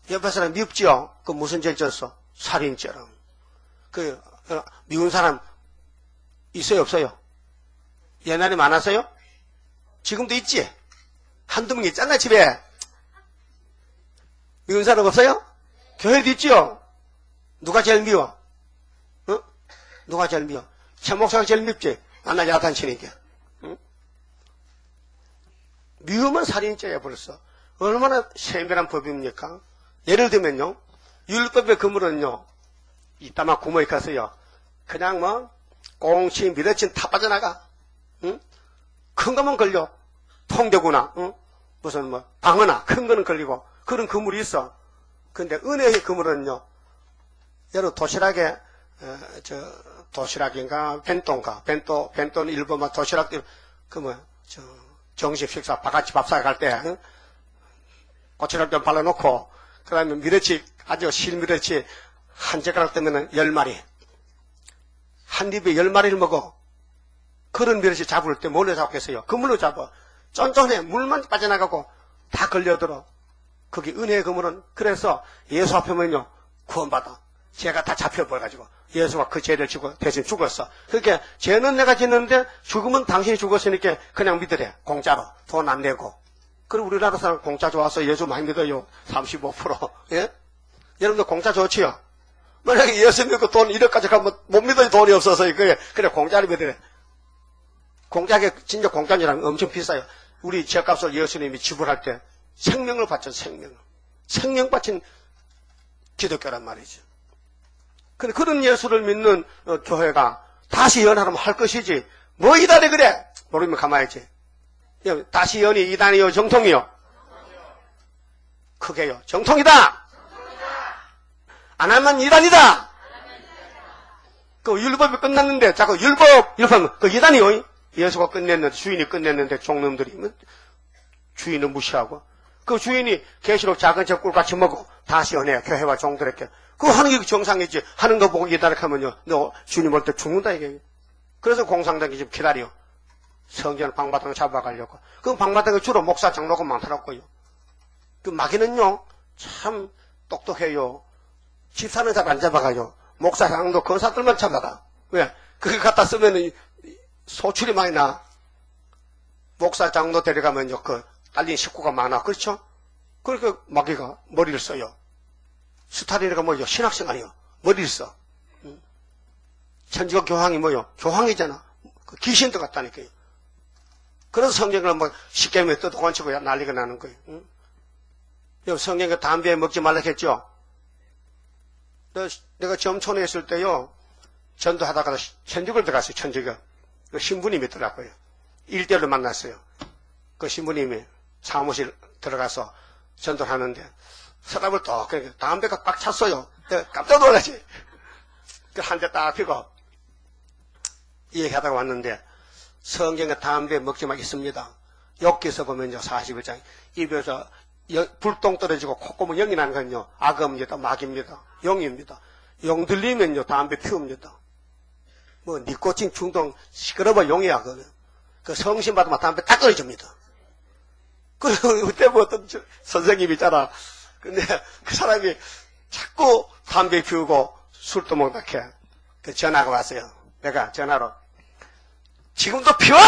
옆에 사람 밉지요? 그 무슨 죄 졌어? 살인죄랑. 미운 사람 있어요, 없어요? 옛날에 많았어요? 지금도 있지? 한두 명 있잖아, 집에. 미운 사람 없어요? 교회도 있지요? 누가 제일 미워? 어? 누가 제일 미워? 최 목사가 제일 밉지? 나 야단치니까. 응? 미우면 살인죄야, 벌써. 얼마나 세밀한 법입니까? 예를 들면요, 율법의 그물은요, 이따만 구멍에 가서요, 그냥 뭐, 꽁치, 미러친 다 빠져나가. 응? 큰 거만 걸려. 통대구나, 응? 무슨 뭐, 방어나, 큰 거는 걸리고, 그런 그물이 있어. 근데 은혜의 그물은요, 여러분 도시락에, 도시락인가, 벤또인가, 벤또는 일본만 도시락, 정식 식사, 바가지 밥 사갈 때, 응? 고추락 좀 발라놓고, 그 다음에 미러치, 아주 실미러치, 한 젓가락 뜨면은 10마리. 한 입에 10마리를 먹어. 그런 미러치 잡을 때 뭘로 잡겠어요? 그물로 잡아. 쫀쫀해. 물만 빠져나가고 다 걸려들어. 그게 은혜의 그물은. 그래서 예수 앞에면요, 구원받아. 죄가 다 잡혀버려가지고. 예수가 그 죄를 지고 대신 죽었어. 그러니까 죄는 내가 짓는데 죽으면 당신이 죽었으니까 그냥 믿으래. 공짜로. 돈 안 내고. 그리고 우리나라 사람 공짜 좋아서 예수 많이 믿어요. 35%. 예? 여러분들 공짜 좋지요? 만약에 예수 믿고 돈 1억까지 가면 못 믿어요. 돈이 없어서. 그래 공짜를 믿으래. 공짜게, 진짜 공짜라면 엄청 비싸요. 우리 죄값을 예수님이 지불할 때 생명을 바친 생명을. 생명 바친 기독교란 말이죠. 근데 그런 예수를 믿는 교회가 다시 연하면 할 것이지. 뭐 이단에 그래? 모르면 가만히 있지. 다시 연이 이단이요, 정통이요? 크게요. 정통이다! 안 하면 이단이다! 그 율법이 끝났는데, 자꾸 율법, 그 이단이요? 예수가 끝냈는데, 주인이 끝냈는데, 종놈들이, 주인은 무시하고, 그 주인이 계시록 작은 저 꿀같이 먹고, 다시 연해, 교회와 종들에게. 그거 하는 게 정상이지. 하는 거 보고 이단을 하면요, 너 주님 올 때 죽는다, 이게. 그래서 공산당이 지금 기다려. 성전 방바닥을 잡아가려고. 그 방바닥에 주로 목사 장로가 많더라고요. 그 마귀는요, 참 똑똑해요. 집사는 잘 안 잡아가요. 목사 장로 권사들만 잡아가. 왜? 그게 갖다 쓰면은 소출이 많이 나. 목사 장로 데려가면요, 딸린 식구가 많아. 그렇죠? 그러니까 마귀가 머리를 써요. 스타린이가 뭐요? 신학생아니요. 머리를 써. 천지가 교황이 뭐요? 교황이잖아. 귀신도 같다니까요. 그래서 성경을 뭐 쉽게 몇 떠도관 치고 난리가 나는 거예요. 응? 성경에 담배 먹지 말라 했죠? 내가 점촌에 있을 때요, 전도하다가 천직을 들어갔어요, 천직을. 그 신부님이 있더라고요. 일대로 만났어요. 그 신부님이 사무실 들어가서 전도를 하는데, 사람을 또, 담배가 꽉 찼어요. 내가 깜짝 놀라지. 한 대 딱 피고, 얘기하다가 왔는데, 성경에 담배 먹지 말겠습니다. 욥기서 보면요, 41장. 입에서 불똥 떨어지고 콧구멍 영이 나는 건요, 악어입니다. 마귀입니다. 용입니다. 용 들리면요, 담배 피웁니다. 뭐, 니코틴 중독, 시끄러워 용이야, 그 성신 받으면 담배 딱 떨어집니다. 그리고 그때 뭐 어떤 선생님이 있잖아. 근데 그 사람이 자꾸 담배 피우고 술도 먹다 해. 그 전화가 왔어요. 내가 전화로. 지금도 피워!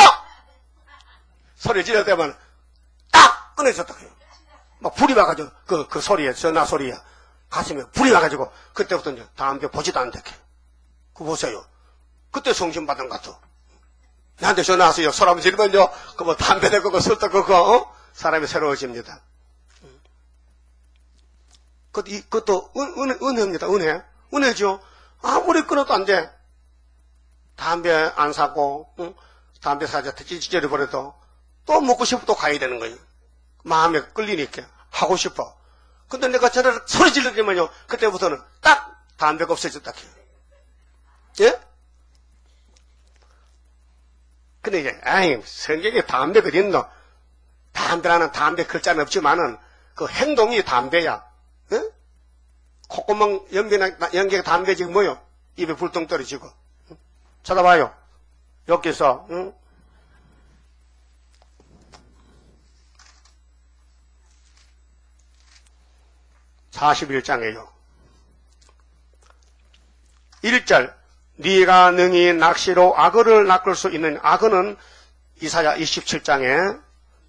소리 지르대면 딱 끊어졌다. 막 불이 와가지고, 그 소리에, 전화 소리에. 가슴에 불이 와가지고, 그때부터 이제 담배 보지도 않대. 그거 보세요. 그때 성신 받은 것 같아. 나한테 전화 왔어요. 소리 지르면요. 그 뭐 담배 내고 술도 그거, 사람이 새로워집니다. 그것도 은혜입니다. 은혜죠. 아무리 끊어도 안 돼. 담배 안 사고, 응? 담배 사자 찢어버려도 또 먹고 싶어 또 가야 되는 거예요. 마음에 끌리니까 하고 싶어. 근데 내가 저를 소리 지르려면요, 그때부터는 딱 담배가 없어졌다. 예? 근데 이제, 성경에 담배가 어딨노? 담배라는 담배 글자는 없지만은 그 행동이 담배야. 예? 콧구멍 연기가 담배 지금 뭐요? 입에 불똥 떨어지고. 찾아봐요. 여기서, 응? (41장이에요) 1절 네가 능히 낚시로 악어를 낚을 수 있는 악어는 이사야 27장에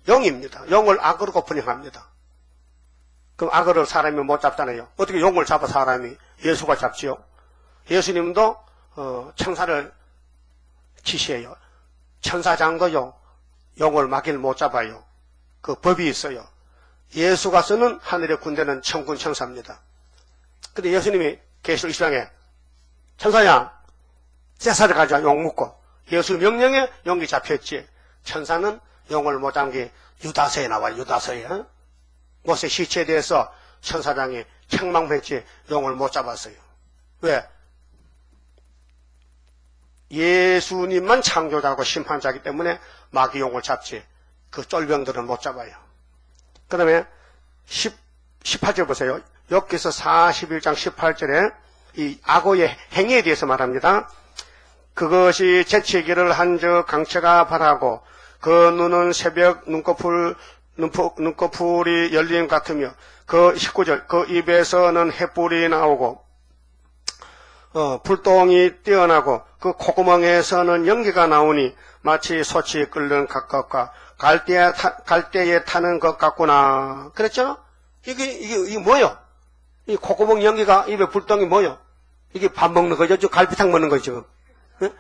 영입니다. 영을 악어로 번역합니다. 그럼 악어를 사람이 못 잡잖아요. 어떻게 영을 잡아 사람이? 예수가 잡지요. 예수님도 천사를 치시해요. 천사장도요 영을 막일 못 잡아요. 그 법이 있어요. 예수가 쓰는 하늘의 군대는 천군 천사입니다. 근데 예수님이 계시록 20장에 천사야 세사를 가져와 용 묶고, 예수 명령에 용이 잡혔지. 천사는 용을 못 잡은 게 유다서에 나와요. 유다서에. 모세 시체에 대해서 천사장이 책망했지 용을 못 잡았어요. 왜? 예수님만 창조자고 심판자이기 때문에 마귀 용을 잡지 그 쫄병들은 못 잡아요. 그 다음에 18절 보세요. 여기서 41장 18절에 이 악어의 행위에 대해서 말합니다. 그것이 재치기를 한즉 강체가 바라고 그 눈은 새벽 눈꺼풀이 열림 같으며 그 19절 그 입에서는 햇불이 나오고 불똥이 뛰어나고 그 콧구멍에서는 연기가 나오니 마치 솥이 끓는 각각과 갈대에 타는 것 같구나. 그랬죠? 이게 뭐요? 이 콧구멍 연기가 입에 불똥이 뭐요? 이게 밥 먹는 거죠? 갈비탕 먹는 거죠? 응?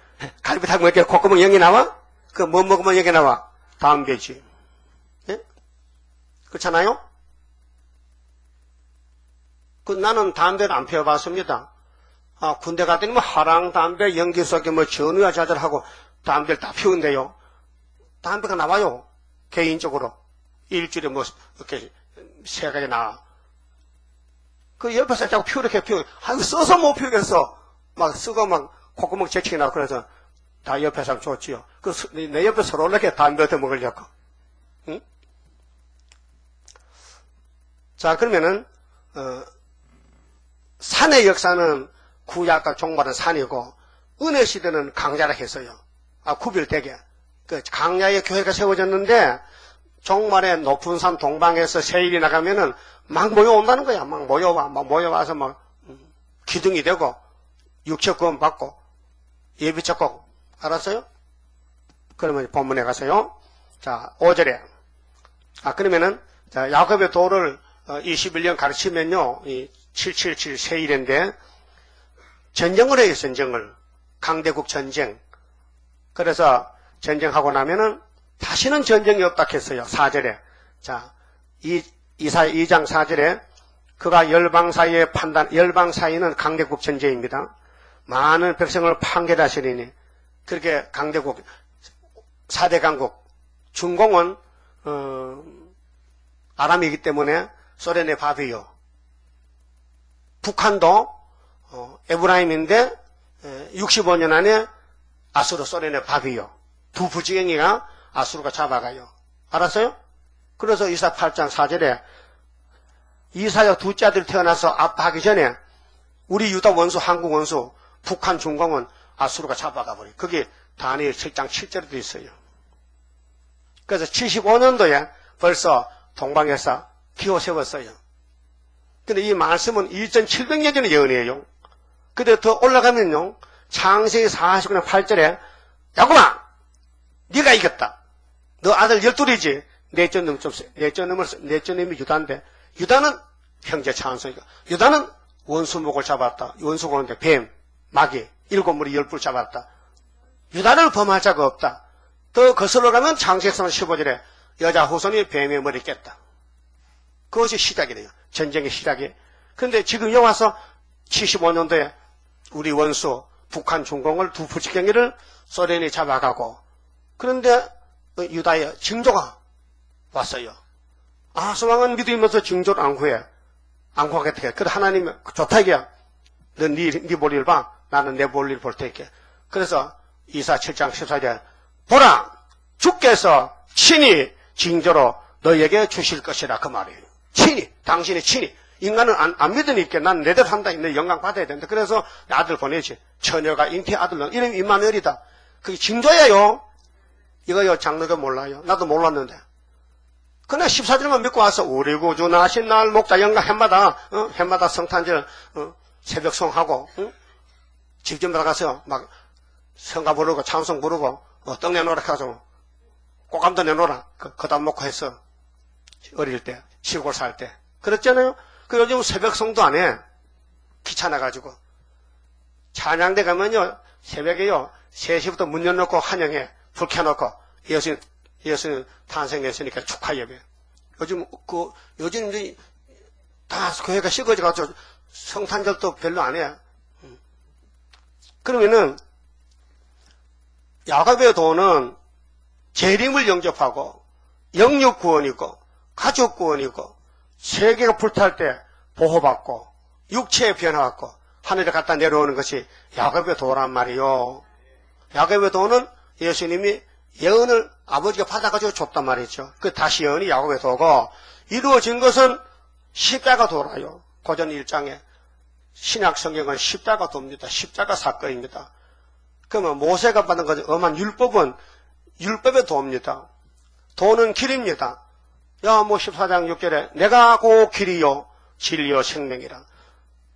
갈비탕 먹을 때 콧구멍 연기 나와? 그 뭐 먹으면 연기 나와? 담배지. 예? 그렇잖아요? 나는 담배를 안 피워봤습니다. 군대 갔더니 뭐 하랑 담배 연기 속에 뭐 전우야 자절하고 담배를 다 피운대요. 담배가 나와요. 개인적으로. 일주일에 뭐 이렇게 3가지 나와. 그 옆에서 자꾸 피우게 피우게. 써서 못 피우겠어. 막 쓰고 막 콧구멍 재치기 나고 그래서 다 옆에서 줬지요. 내 옆에 서로 이렇게 담배 얻어 먹으려고. 응? 자, 그러면은, 산의 역사는 구약과 종말은 산이고, 은혜 시대는 강야라 했어요. 구별되게. 그 강야의 교회가 세워졌는데, 종말에 높은 산 동방에서 세일이 나가면은 막 모여온다는 거야. 막 모여와서 막 기둥이 되고, 육체구원 받고, 예비 적고, 알았어요? 그러면 본문에 가서요. 자, 5절에. 그러면은, 자, 야곱의 도를 21년 가르치면요, 이 777 세일인데, 전쟁을 해요, 전쟁을. 강대국 전쟁. 그래서 전쟁하고 나면은, 다시는 전쟁이 없다 했어요, 4절에. 자, 이사야 2장 4절에, 그가 열방 사이는 강대국 전쟁입니다. 많은 백성을 판결하시리니, 그렇게 강대국, 4대 강국, 중공은, 아람이기 때문에 소련의 밥이요. 북한도, 에브라임인데, 65년 안에 아수르 소련의 밥이요. 두 부지경이가 아수르가 잡아가요. 알았어요? 그래서 이사 8장 4절에, 이사야 둘째 아들이 태어나서 아파하기 전에, 우리 유다 원수, 한국 원수, 북한 중공은 아수르가 잡아가 버려요. 그게 다니엘 7장 7절에도 있어요. 그래서 75년도에 벌써 동방에서 기호 세웠어요. 근데 이 말씀은 2700년 전의 예언이에요. 근데 더 올라가면요, 창세기 49년 8절에, 야곱아! 네가 이겼다. 너 아들 12이지? 넷째 놈이 유다인데, 유다는 형제 차원성이고, 유다는 원수목을 잡았다. 원수고는데 뱀, 마귀, 7무리 10뿔 잡았다. 유다를 범할 자가 없다. 더 거슬러 가면 창세기 15절에 여자 후손이 뱀의 머리 깼다. 그것이 시작이래요. 전쟁의 시작이. 그런데 지금 여기 와서 75년도에 우리 원수 북한 중공을 두 부지경이를 소련이 잡아가고, 그런데 유다의 징조가 왔어요. 아하스왕은 믿으면서 징조를 안 구하겠다. 그래 하나님이 좋다 이게야. 넌 네 볼일 봐. 나는 내 볼일 볼 테니까. 그래서 이사 7장 14절에 보라! 주께서 친히 징조로 너에게 주실 것이라 그 말이에요. 친히, 당신이 친히. 인간은 안 믿으니까 난 내대로 한다. 내 영광 받아야 된다. 그래서 아들 보내지. 처녀가 잉태 아들로. 이름이 임마누엘이다. 그게 징조예요. 이거요, 장로가 몰라요. 나도 몰랐는데. 그냥 14절만 믿고 와서, 우리 구주 나신 날, 목자 영가 해마다, 해마다 성탄절, 새벽송하고, 직접 나가서 막 성가 부르고, 찬송 부르고, 떡 내놓으라 해가지고, 꽃감도 내놓으라. 그다 먹고 했어. 어릴 때, 시골 살 때. 그랬잖아요. 그 요즘 새벽송도 안 해. 귀찮아가지고. 찬양대 가면요, 새벽에요, 3시부터 문 열어놓고 환영해. 불 켜놓고, 예수님 탄생했으니까 축하 예배. 요즘 이제 다 교회가 식어져가지고 성탄절도 별로 안 해. 그러면은, 야곱의 도는 재림을 영접하고, 영육 구원이고, 가족 구원이고, 세계가 불탈 때 보호받고, 육체에 변화받고, 하늘에 갖다 내려오는 것이 야곱의 도란 말이요. 야곱의 도는 예수님이 예언을 아버지가 받아가지고 줬단 말이죠. 그 다시 예언이 야곱의 도고, 이루어진 것은 십자가 도라요. 고전 1장에 신약 성경은 십자가 도입니다. 십자가 사건입니다. 그러면 모세가 받은 것 엄한 율법은 율법의 도입니다. 도는 길입니다. 야뭐 14장 6절에 내가 고 길이요 진리요 생명이라.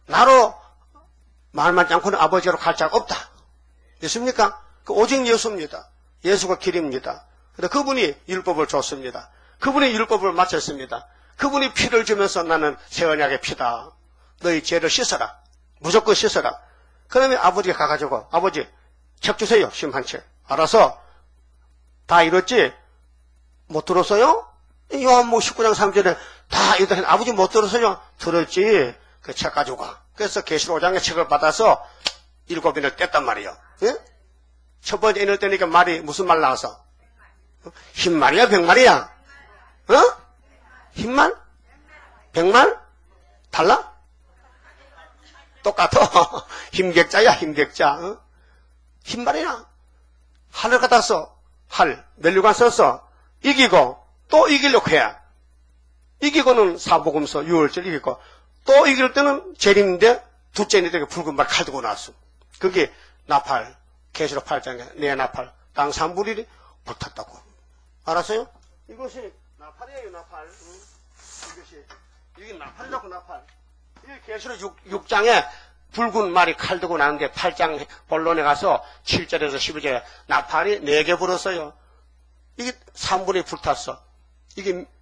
나로 말만 않고는 아버지로 갈 자가 없다. 믿습니까? 오직 예수입니다. 예수가 길입니다. 그런데 그분이 율법을 줬습니다. 그분이 율법을 마쳤습니다. 그분이 피를 주면서 나는 새 언약의 피다. 너희 죄를 씻어라. 무조건 씻어라. 그러면 아버지가 가가지고 아버지 책 주세요. 심 한 책. 알아서 다 이뤘지? 못 들었어요? 요한복음 19장 3절에 다 이뤘다. 아버지 못 들었어요? 들었지. 그 책 가지고 가. 그래서 계시록 5장의 책을 받아서 7인을 뗐단 말이에요. 예? 첫 번째 인을 떼니까 말이 무슨 말 나와서? 흰말이야? 백말이야? 흰말? 백말? 달라? 똑같아. 힘객자야, 힘객자. 흰말이야. 할을 갖다 써. 할. 멸류관 써서 이기고 또 이기려고 해. 이기고는 사복음서 6월절 이기고 또 이길 때는 재림인데 둘째 인에 붉은 말 칼 들고 나왔어. 그게 나팔. 계시록 8장에 내 나팔. 땅 3분의 1이 불탔다고. 알았어요? 이것이 나팔이에요, 나팔. 이게 나팔이라고, 나팔. 이게 계시록 6장에 붉은 말이 칼 들고 나는데 8장 본론에 가서 7절에서 12절에 나팔이 4개 불었어요. 이게 3분의 1 불탔어.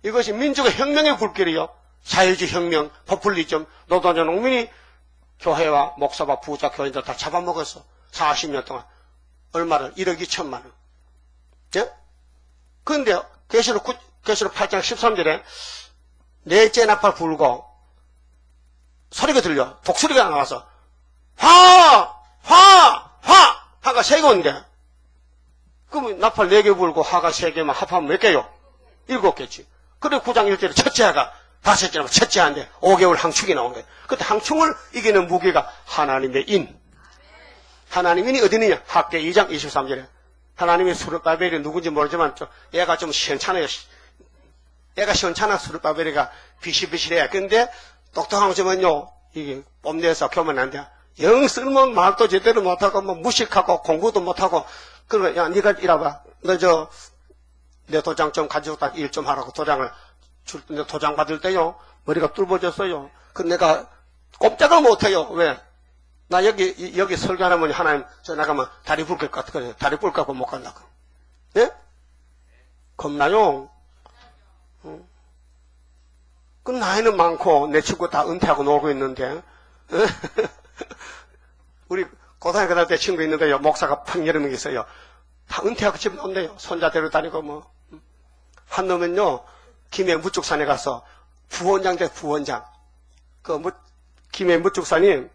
이것이 민족의 혁명의 불길이요. 자유주의 혁명, 포퓰리즘, 노동자 농민이 교회와 목사와 부자 교인들 다 잡아먹었어. 40년 동안. 얼마를? 1억 2천만 원. 예? 그런데 계시록 8장 13절에 넷째 나팔 불고 소리가 들려. 독수리가 나와서 화가 3개 온대. 그러면 나팔 4개 불고 화가 3개만 합하면 몇 개요? 7개지. 그리고 9장 1절에 첫째 화가 5개나 첫째 화인데 5개월 항축이 나온 거예요. 그때 항축을 이기는 무기가 하나님의 인. 하나님의 인이 어디 있느냐? 학계 2장 23절에 하나님의 수르바벨이 누군지 모르지만 얘가 좀 시원찮아요. 얘가 시원찮아. 수르바벨이가 비실비실해. 근데 똑똑한 점은요, 이게 뽐내서 교면 안 돼. 영 쓸모없는 말도 제대로 못하고 뭐 무식하고 공부도 못하고. 그러니까 야 네가 이라봐. 너 내 도장 좀 가지고 딱 일 좀 하라고 도장을 줄 때 도장 받을 때요 머리가 뚫어졌어요. 그 내가 꼼짝을 못해요. 왜? 나 여기 설교하면 하나님 저 나가면 다리 붉을 것 같아. 다리 붉을까 못 간다고. 예? 겁나요? 그 나이는 많고 내 친구 다 은퇴하고 놀고 있는데 우리 고등학교 다닐 때 친구 있는데요 목사가 팡 여러 명 있어요. 다 은퇴하고 집 온대요. 손자 데려다니고 뭐. 한 놈은요 김해 무축산에 가서 부원장 돼. 부원장. 김해 무축산이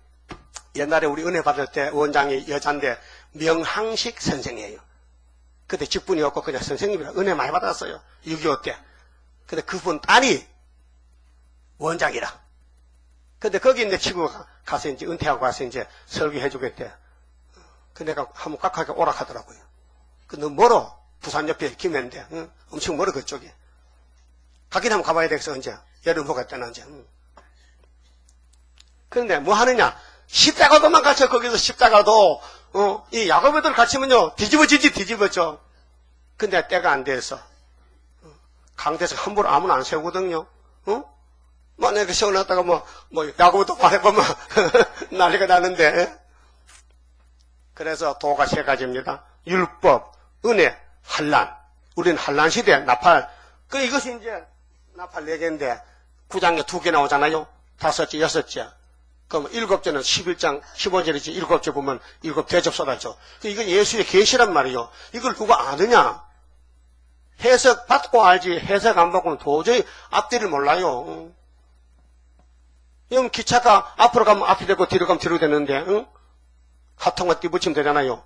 옛날에 우리 은혜 받을 때 원장이 여잔데 명항식 선생이에요. 그때 직분이 없고 그냥 선생님이라 은혜 많이 받았어요. 6.25 때. 근데 그분 딸이 원장이라. 근데 거기 이제 친구가 가서 이제 은퇴하고 가서 이제 설교해 주겠대. 근데 내가 한번 깍하게 오락하더라고요. 근데 멀어. 부산 옆에 김해인데, 엄청 멀어, 그쪽에. 가긴 한번 가봐야 되겠어, 이제. 여름 휴가 때는 이제. 그런데 뭐 하느냐? 십자가도만 가서 거기서 십자가도 이 야곱애들 갇히면요, 뒤집어져. 근데 때가 안 돼서. 강대에서 함부로 아무나 안 세우거든요. 만약에 세워놨다가 야곱도 말해보면 난리가 나는데. 그래서 도가 세 가지입니다. 율법, 은혜, 환란. 우리는 환란 시대, 나팔. 이것이 이제 나팔 4개인데, 9장에 2개 나오잖아요. 5째, 6째. 그럼 7째는 11장, 15절이지. 7째 보면 7 대접 쏟아져. 이건 예수의 계시란 말이요. 이걸 누가 아느냐? 해석 받고 알지. 해석 안 받고는 도저히 앞뒤를 몰라요. 그럼 기차가 앞으로 가면 앞이 되고 뒤로 가면 뒤로 되는데, 하통과 띠붙이면 되잖아요.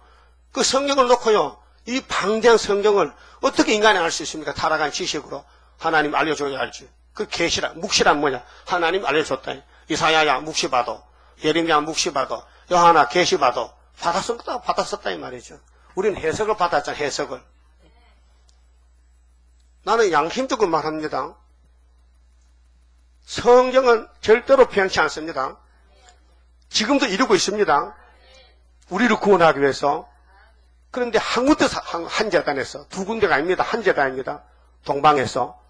그 성경을 놓고요. 이 방대한 성경을 어떻게 인간이 알 수 있습니까? 타락한 지식으로. 하나님 알려줘야 알지. 그 계시란, 묵시란 뭐냐? 하나님 알려줬다. 이사야야 묵시 봐도, 예레미야 묵시 봐도, 요하나 계시 봐도 받았었다 이 말이죠. 우리는 해석을 받았잖아, 해석을. 나는 양심적으로 말합니다. 성경은 절대로 변치 않습니다. 지금도 이루고 있습니다. 우리를 구원하기 위해서. 그런데 한 재단에서, 2군데가 아닙니다. 한 재단입니다. 동방에서.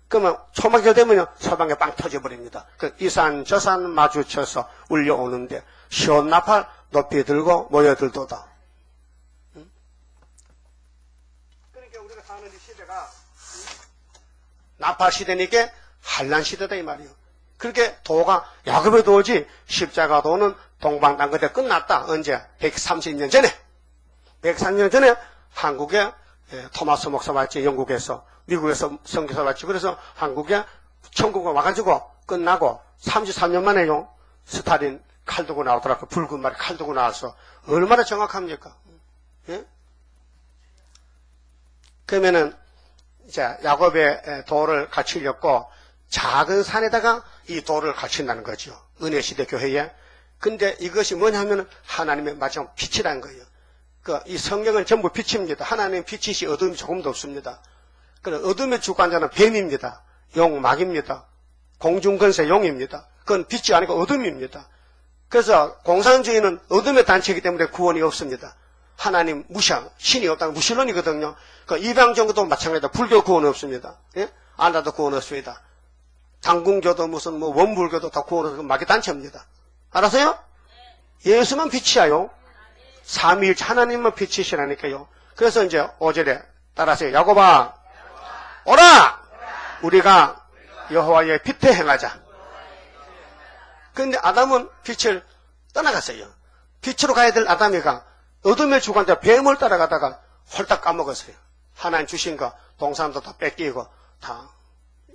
그러면 초막절 되면요, 서방에 빵 터져버립니다. 이 산, 저 산 마주쳐서 울려오는데, 시온 나팔 높이 들고 모여들도다. 그러니까 우리가 사는 이 시대가, 나팔 시대니까 환란 시대다, 이 말이에요. 그렇게 도가, 야곱의 도지, 십자가 도는 동방 땅끝에 끝났다. 언제? 130년 전에. 130년 전에 한국에 토마스 목사 왔지, 영국에서. 미국에서 선교사 왔지. 그래서 한국에 천국에 와가지고 끝나고 33년 만에요. 스탈린 칼 두고 나오더라고. 붉은 말에 칼 두고 나와서. 얼마나 정확합니까? 예? 그러면은, 자, 야곱의 도를 갖추려고 작은 산에다가 이 도를 갖춘다는 거죠. 은혜시대 교회에. 근데 이것이 뭐냐면 하나님의 마지막 빛이라는 거예요. 이 성경은 전부 빛입니다. 하나님의 빛이시 어둠이 조금도 없습니다. 어둠의 주관자는 뱀입니다. 용, 막입니다. 공중건세 용입니다. 그건 빛이 아니고 어둠입니다. 그래서 공산주의는 어둠의 단체이기 때문에 구원이 없습니다. 하나님 무시한, 신이 없다는 무신론이거든요. 이방정도 마찬가지다. 불교 구원 없습니다. 예? 안다도 구원 없습니다. 당궁교도 무슨 원불교도 다 구원 없고 마귀 단체입니다. 알았어요? 예수만 빛이야요. 삼위일체 하나님만 빛이시라니까요. 그래서 이제 5절에 따라서 야곱아 오라! 우리가 여호와의 빛에 행하자. 그런데 아담은 빛을 떠나갔어요. 빛으로 가야 될 아담이가 어둠의 주관자 뱀을 따라가다가 홀딱 까먹었어요. 하나님 주신 거 동산도 다 뺏기고 다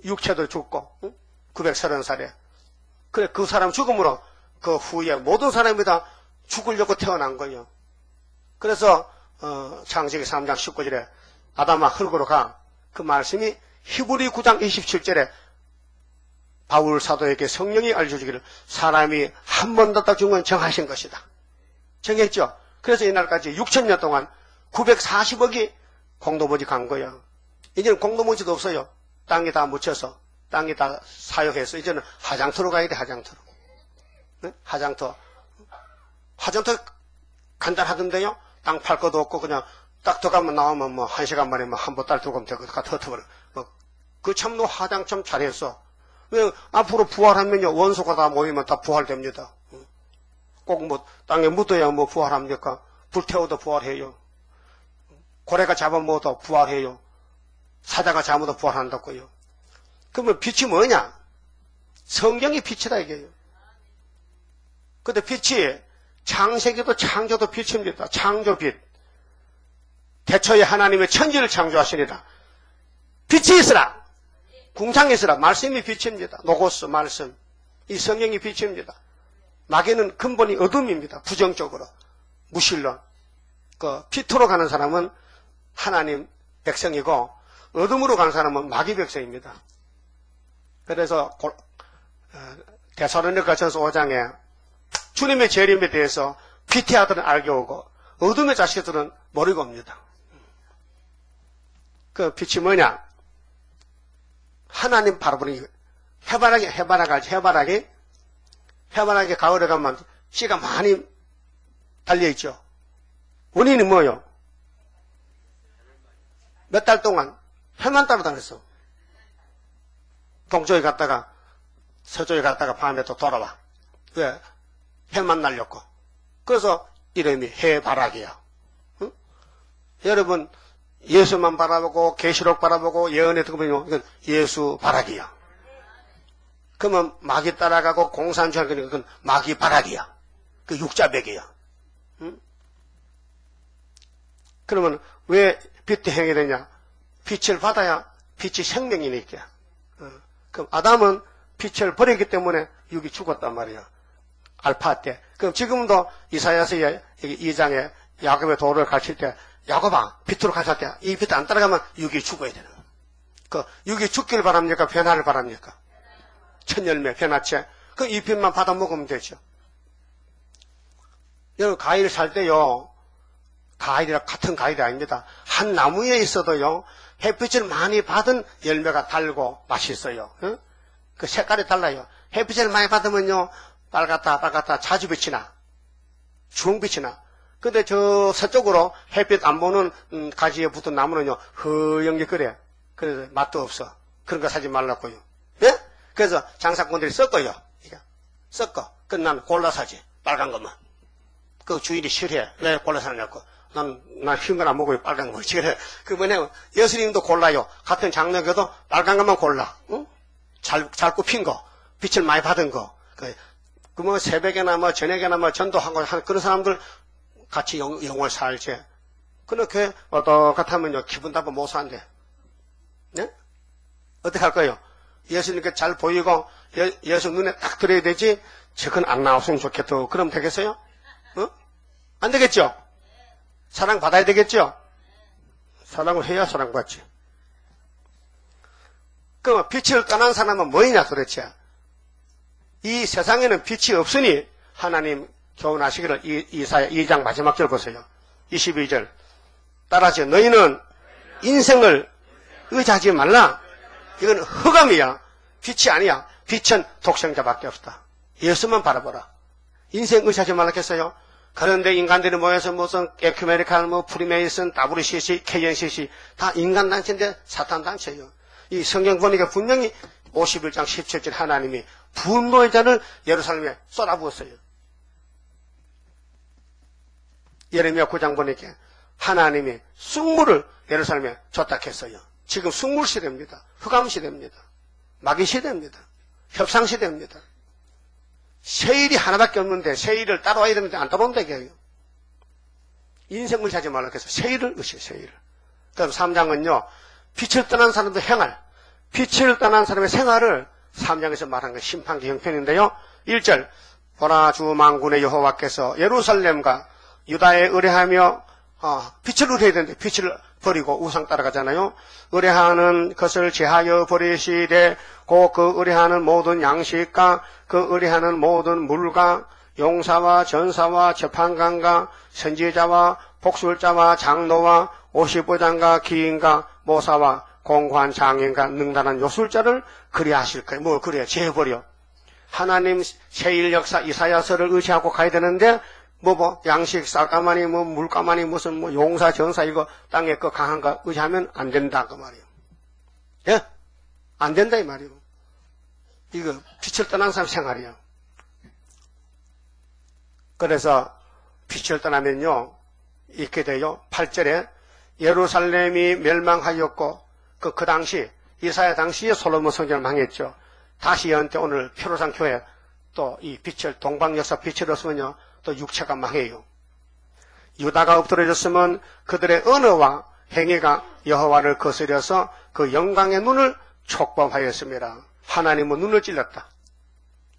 육체도 죽고 930살에. 그래 그 사람 죽음으로 그 후에 모든 사람이 다 죽으려고 태어난 거예요. 그래서 창세기 3장 19절에 아담아 흙으로 가. 그 말씀이 히브리 9장 27절에 바울 사도에게 성령이 알려주기를 사람이 한 번 더 죽으면 정하신 것이다. 정했죠. 그래서 이날까지 6,000년 동안 940억이 공동묘지 간 거예요. 이제는 공동묘지도 없어요. 땅이 다 묻혀서 땅이 다 사역해서 이제는 화장터로 가야 돼. 화장터로. 네? 화장터 간단하던데요. 땅 팔 것도 없고 그냥 딱 들어가면 나오면 1시간 만에 한 번 딸 두고 하면 되고 다 터트버려. 그 참로 화장 참 잘했어. 왜 앞으로 부활하면요 원소가 다 모이면 다 부활됩니다. 꼭 땅에 묻어야 부활합니까? 불태워도 부활해요. 고래가 잡아먹어도 부활해요. 사자가 잡아도 부활한다고요. 그러면 빛이 뭐냐? 성경이 빛이다 이게요. 근데 빛이 창세기도 창조도 빛입니다. 창조빛. 대초에 하나님의 천지를 창조하시니라. 빛이 있으라. 궁창에 있으라. 말씀이 빛입니다. 노고스 말씀. 이 성경이 빛입니다. 마귀는 근본이 어둠입니다. 부정적으로. 무신론. 빛으로 가는 사람은 하나님 백성이고 어둠으로 가는 사람은 마귀 백성입니다. 그래서 데살로니가전서 5장에 주님의 재림에 대해서 빛의 아들은 알게 오고 어둠의 자식들은 모르고 옵니다. 그 빛이 뭐냐? 하나님 바라보는 해바라기 가을에 가면 씨가 많이 달려있죠. 원인이 뭐예요? 몇 달 동안 해만 따라다녔어. 동쪽에 갔다가 서쪽에 갔다가 밤에 또 돌아와. 왜? 해만 날렸고. 그래서 이름이 해바라기야. 응? 여러분 예수만 바라보고 계시록 바라보고 예언에 들어보면 이건 예수 바라기야. 그러면 마귀 따라가고 공산주의하니까 그건 마귀 바라기야. 그 육자백이야. 응? 그러면 왜 빛이 행이 되냐? 빛을 받아야 빛이 생명이니까. 그럼 아담은 빛을 버렸기 때문에 육이 죽었단 말이야. 알파 때. 그럼 지금도 이사야서의 2장에 야곱의 도를 가르칠 때 야곱아 빛으로 가르칠 때 이 빛 안 따라가면 육이 죽어야 되는 거야. 그 육이 죽기를 바랍니까? 변화를 바랍니까? 첫 열매 변화체. 그 이 빛만 받아 먹으면 되죠. 여러분 과일 살 때요. 과일이랑 같은 과일이 아닙니다. 한 나무에 있어도요. 햇빛을 많이 받은 열매가 달고 맛있어요. 응? 그 색깔이 달라요. 햇빛을 많이 받으면요. 빨갛다 자주 빛이 나. 주홍빛이 나. 근데 저 서쪽으로 햇빛 안 보는 가지에 붙은 나무는요. 허영게 그래. 그래서 맛도 없어. 그런 거 사지 말라고요. 예? 그래서 장사꾼들이 섞어요. 섞어. 그럼 난 골라 사지. 빨간 것만. 그 주인이 싫어해. 왜 골라 사냐고. 난 흰 건 안 먹어요. 빨간 거 먹지. 그래. 그 뭐냐면, 예수님도 골라요. 같은 장로교도 빨간 것만 골라. 응? 잘 굽힌 거. 빛을 많이 받은 거. 그 뭐 새벽에나 뭐 저녁에나 뭐 전도하고 하는 그런 사람들 같이 영월 살지. 그렇게 똑같으면요. 기분 나빠 못 산대. 네? 어떻게 할 거예요? 예수님께 잘 보이고, 예수 눈에 딱 들어야 되지, 저건 안 나왔으면 좋겠다. 그럼 되겠어요? 어? 안 되겠죠? 사랑받아야 되겠죠? 사랑을 해야 사랑받지. 그럼 빛을 떠난 사람은 뭐이냐 도대체? 이 세상에는 빛이 없으니 하나님 교훈하시기를 이사야 2장 마지막 절 보세요. 22절. 따라서 너희는 인생을 의지하지 말라. 이건 흑암이야. 빛이 아니야. 빛은 독생자밖에 없다. 예수만 바라보라. 인생 의지하지 말라 했어요. 그런데 인간들이 모여서 무슨 에큐메니칼, 프리메이슨, WCC, KNCC 다 인간 단체인데 사탄 단체예요. 이 성경 보니까 분명히 51장 17절 하나님이 분노의 잔을 예루살렘에 쏟아부었어요. 예레미야 9장 보니까 하나님이 쑥물을 예루살렘에 줬다했어요. 지금 쑥물 시대입니다. 흑암 시대입니다. 마귀 시대입니다. 협상 시대입니다. 세일이 하나밖에 없는데 세일을 따라와야 되는데 안 따라온다 이게요. 인생을 자지 말라 해서 세일을 의시해 세일을. 그럼 3장은요. 빛을 떠난 사람의 행할, 빛을 떠난 사람의 생활을 3장에서 말한 건 심판기 형편인데요. 1절 보라 주 만군의 여호와께서 예루살렘과 유다에 의뢰하며 빛을 의뢰해야 되는데 빛을 버리고 우상 따라가잖아요. 의뢰하는 것을 제하여 버리시되 곧 그 의뢰하는 모든 양식과 그 의뢰하는 모든 물과 용사와 전사와 재판관과 선지자와 복술자와 장로와 55장과 기인과 모사와 공고한 장인과 능단한 요술자를 그리하실 거예요. 뭘 그래요? 제해버려. 하나님 세일 역사 이사야서를 의지하고 가야 되는데 양식 쌀가마니 물가마니 무슨 용사 전사 이거 땅에 그 강한 거 의지하면 안 된다 그 말이에요. 예? 안 된다 이 말이에요. 이거 빛을 떠난 사람 생활이에요. 그래서 빛을 떠나면요 있게 돼요. 8절에 예루살렘이 멸망하였고 그 당시 이사야 당시에 솔로몬 성전을 망했죠. 다시 연때 오늘 표로상 교회 또 이 빛을 동방역사 빛을 얻으면요 또 육체가 망해요. 유다가 엎드려졌으면 그들의 언어와 행위가 여호와를 거스려서 그 영광의 눈을 촉범하였습니다. 하나님은 눈을 찔렀다.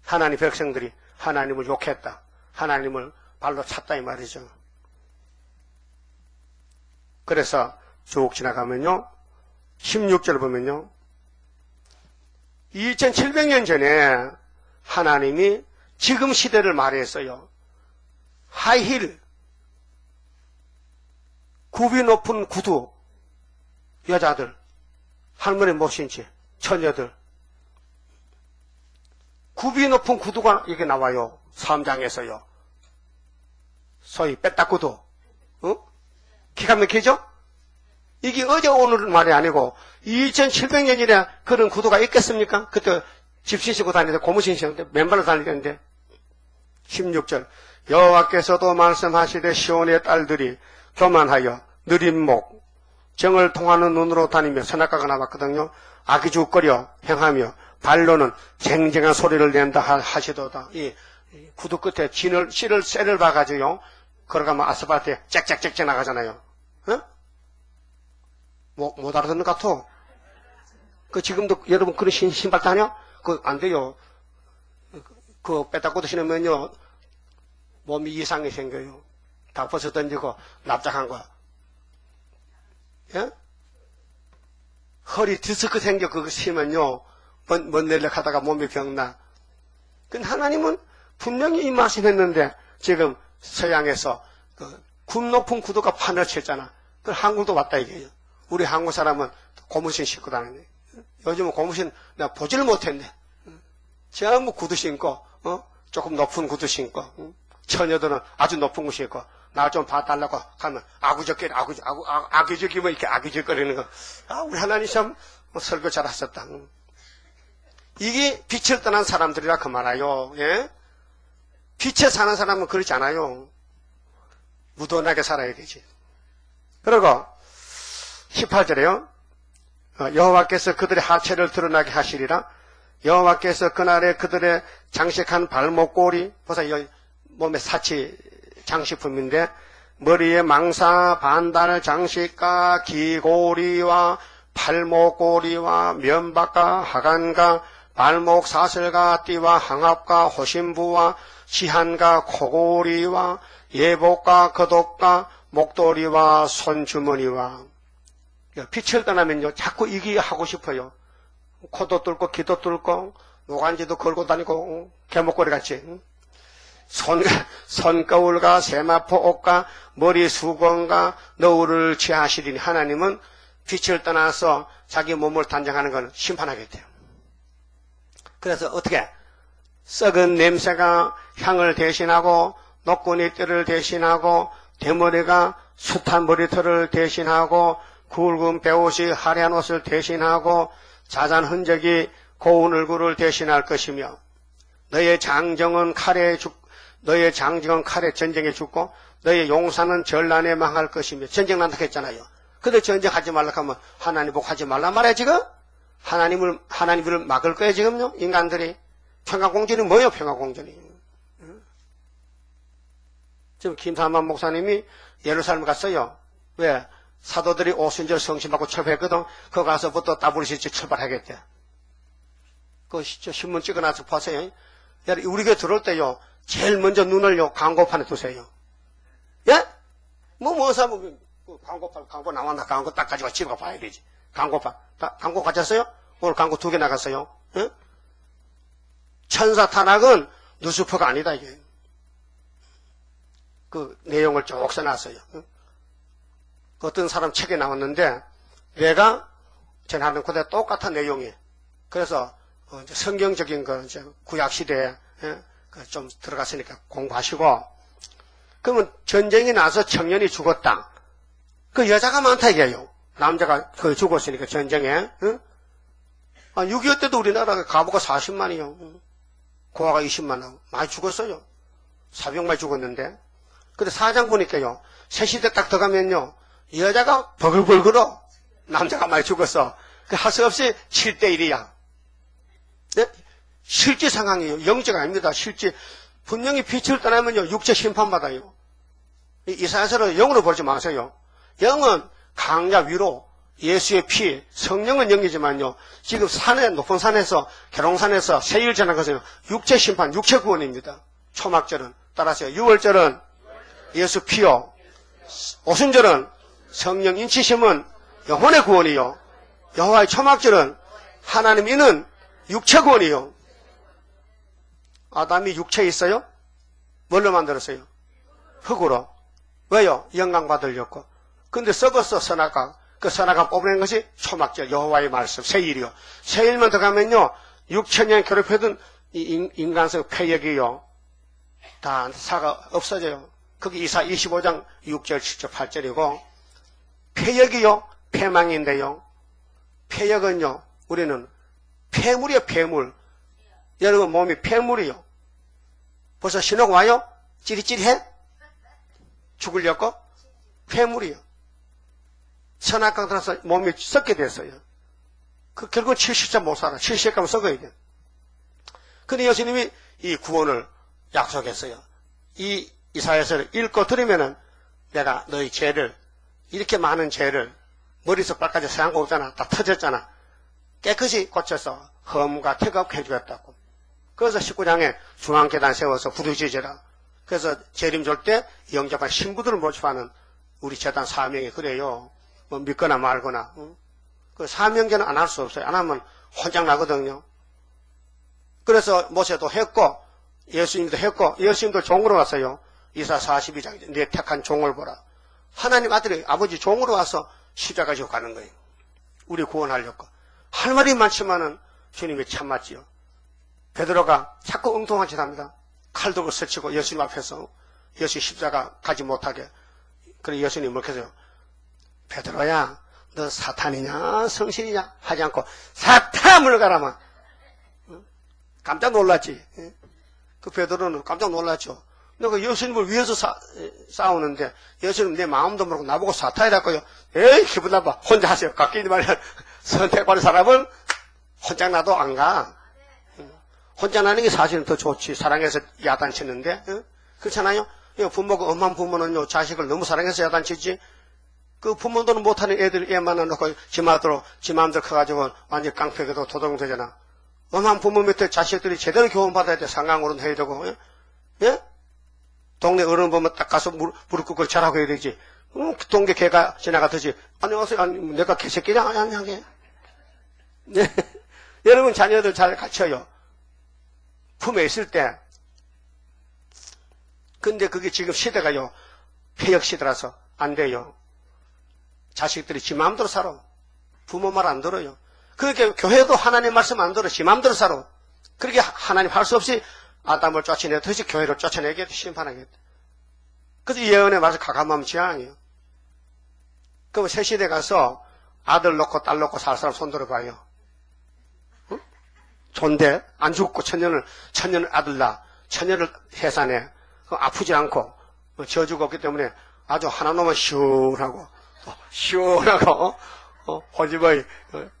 하나님 백성들이 하나님을 욕했다. 하나님을 발로 찼다 이 말이죠. 그래서 쭉 지나가면요 16절 보면요 2700년 전에 하나님이 지금 시대를 말했어요. 하이힐 굽이 높은 구두 여자들 할머니 모신지 처녀들 굽이 높은 구두가 이게 나와요. 3장에서요. 소위 빼딱구두 기가 막히죠? 이게 어제 오늘 말이 아니고 2700년이나 그런 구도가 있겠습니까? 그때 집신 신고 다니는데 고무신 신고 맨발로 다니는데 16절 여호와께서도 말씀하시되 시온의 딸들이 교만하여 느린 목 정을 통하는 눈으로 다니며 선악과가 나왔거든요. 악의죽거려 행하며 발로는 쟁쟁한 소리를 낸다 하시도다. 이 구두 끝에 씨를 쇠를 봐가지고요. 걸어가면 아스팔트에 짹짹짹짹 나가잖아요. 못 알아듣는 것 같아. 지금도 여러분 그런 신발 다녀? 안 돼요. 빼딱 꽂아 신으면요. 몸이 이상하게 생겨요. 다 벗어 던지고 납작한 거. 예? 허리 디스크 생겨 그거 신으면요. 먼 내리락 하다가 몸이 병나. 근데 하나님은 분명히 이 말씀했는데 지금 서양에서 굽 높은 구두가 판을 쳤잖아. 그 한국도 왔다 이게요. 우리 한국 사람은 고무신 신고 다니네. 요즘은 고무신 내가 보지를 못했네. 전부 구두 신고, 조금 높은 구두 신고, 처녀들은 아주 높은 거 신고, 나 좀 봐달라고 하면 아기적이면 이렇게 아기적거리는 거. 우리 하나님 참 설교 잘하셨다. 이게 빛을 떠난 사람들이라 그 말아요. 예? 빛에 사는 사람은 그렇지 않아요. 무던하게 살아야 되지. 그리고 18절에요. 여호와께서 그들의 하체를 드러나게 하시리라. 여호와께서 그날에 그들의 장식한 발목고리, 보세요. 몸에 사치 장식품인데 머리에 망사, 반달 장식과 귀고리와 발목고리와 면박과 하간과 발목 사슬과 띠와 항압과 호심부와 시한과 코고리와 예복과 겉옷과 목도리와 손주머니와 빛을 떠나면요 자꾸 이게 하고 싶어요. 코도 뚫고 귀도 뚫고 노간지도 걸고 다니고 개목걸이 같이 손거울과 세마포 옷과 머리 수건과 너울을 취하시리니 하나님은 빛을 떠나서 자기 몸을 단장하는 건 심판하게 돼요. 그래서 어떻게 썩은 냄새가 향을 대신하고 노끈이 뜰을 대신하고 대머리가 숱한 머리털을 대신하고 굵은 배옷이 화려한 옷을 대신하고 자잔 흔적이 고운 얼굴을 대신할 것이며 너의 장정은 칼에 전쟁에 죽고 너의 용사는 전란에 망할 것이며 전쟁 난다고 했잖아요. 근데 전쟁하지 말라고 하면 하나님 보고 하지 말란 말이야 지금? 하나님을 막을 거예요 지금요? 인간들이. 평화공전이 뭐예요 평화공전이? 지금 김삼만 목사님이 예루살렘 갔어요. 왜? 사도들이 오순절 성신받고 철폐했거든. 거기 가서부터 WCC 출발하겠대. 그 신문 찍어놔서 보세요. 우리 교회 들어올 때요. 제일 먼저 눈을요. 광고판에 두세요. 예? 광고 나왔나? 광고 딱 가지고 집어 봐야 되지. 광고판. 광고 가졌어요? 오늘 광고 2개 나갔어요. 예? 천사 탄압은 뉴스퍼가 아니다, 이게. 그 내용을 쭉 써놨어요. 어떤 사람 책에 나왔는데, 내가 전하는 그대 똑같은 내용이. 그래서, 성경적인 거, 이제 구약시대에, 좀 들어갔으니까 공부하시고, 그러면 전쟁이 나서 청년이 죽었다. 그 여자가 많다, 이게요. 남자가 죽었으니까 전쟁에. 6.25 때도 우리나라가 가보가 40만이요. 고아가 20만 하고. 많이 죽었어요. 400만 죽었는데. 근데 사장 보니까요. 새시대 딱 들어가면요. 여자가 버글버글어. 남자가 많이 죽었어. 할 수 없이 7대1이야. 네? 실제 상황이에요. 영적 아닙니다. 실제. 분명히 빛을 떠나면요. 육체 심판받아요. 이사야서를 영으로 보지 마세요. 영은 강야 위로 예수의 피, 성령은 영이지만요. 지금 높은 산에서, 계룡산에서 세일 전한 것은 육체 심판, 육체 구원입니다. 초막절은. 따라서요. 6월절은 예수 피요. 오순절은 성령 인치심은 영혼의 구원이요. 여호와의 초막절은 하나님 이는 육체 구원이요. 아담이 육체에 있어요? 뭘로 만들었어요? 흙으로. 왜요? 영광 받으려고. 근데 썩었어, 선악과. 그 선악과 뽑아낸 것이 초막절, 여호와의 말씀, 세일이요. 세일만 들어가면요, 6천년 괴롭혀둔 이 인간성 폐역이요. 다 사가 없어져요. 거기 이사 25장 6절, 7절, 8절이고, 폐역이요, 폐망인데요. 폐역은요, 우리는 폐물이요, 폐물. 여러분 몸이 폐물이요. 벌써 신호가 와요? 찌릿찌릿해? 죽으려고? 폐물이요. 선악강 들어서 몸이 썩게 됐어요. 결국 70세 못 살아. 70세 가면 썩어야 돼. 근데 예수님이 이 구원을 약속했어요. 이 이사야서를 읽고 들으면은 내가 너희 죄를, 이렇게 많은 죄를 머리에서 발까지 세안고 없잖아. 다 터졌잖아. 깨끗이 고쳐서 험과 태갑 해주겠다고. 그래서 19장에 중앙계단 세워서 부르짖으라. 그래서 재림 줄 때 영접한 신부들을 모집하는 우리 재단 사명이 그래요. 뭐 믿거나 말거나. 그 사명제는 안 할 수 없어요. 안 하면 혼장 나거든요. 그래서 모세도 했고 예수님도 했고 예수님도 종으로 왔어요. 이사 42장 내 택한 종을 보라. 하나님 아들이 아버지 종으로 와서 십자가 지고 가는 거예요. 우리 구원하려고. 할 말이 많지만은 주님이 참았지요. 베드로가 자꾸 엉뚱한 짓 합니다. 칼 들고 스치고 예수님 앞에서 예수 십자가 가지 못하게. 그래 예수님 뭐겠어요? 베드로야 너 사탄이냐 성신이냐 하지 않고 사탄을 가라만. 깜짝 놀랐지. 그 베드로는 깜짝 놀랐죠. 너가 예수님을 위해서 싸우는데 예수님 내 마음도 모르고 나보고 사탄이라고요. 에이 기분 나빠. 혼자 하세요. 깎이지 말면 선택받은 사람은 혼자 나도 안 가. 혼자 나는 게 사실은 더 좋지. 사랑해서 야단치는데. 그렇잖아요. 부모가 엄한 부모는요 자식을 너무 사랑해서 야단치지. 그 부모들은 못하는 애들 애만 놓고 지 마음대로 커가지고 완전 깡패가 도둑 되잖아. 엄한 부모 밑에 자식들이 제대로 교훈받아야 돼. 상강으로는 해야 되고. 예? 동네 어른 보면 딱 가서 무릎 꿇고 잘하고 해야 되지. 그 동네 개가 지나가듯이 안녕하세요. 아니 내가 개새끼냐? 아니. 네. 여러분 자녀들 잘 가르쳐요. 품에 있을 때. 근데 그게 지금 시대가요. 폐역 시대라서 안 돼요. 자식들이 지 마음대로 살아. 부모 말 안 들어요. 그렇게 교회도 하나님 말씀 안 들어. 지 마음대로 살아. 그렇게 하나님 할 수 없이 아담을 쫓아내듯이 교회를 쫓아내겠다. 심판하겠다. 그래서 예언의 말씀 가감하면 재앙이에요. 그럼 새 시대 가서 아들 놓고 딸 놓고 살 사람 손 들어봐요. 응? 존대 안 죽고 천년을 아들 낳아. 천년을 해산해. 아프지 않고 저주가 없기 때문에 아주 하나 놓으면 시원하고 호집의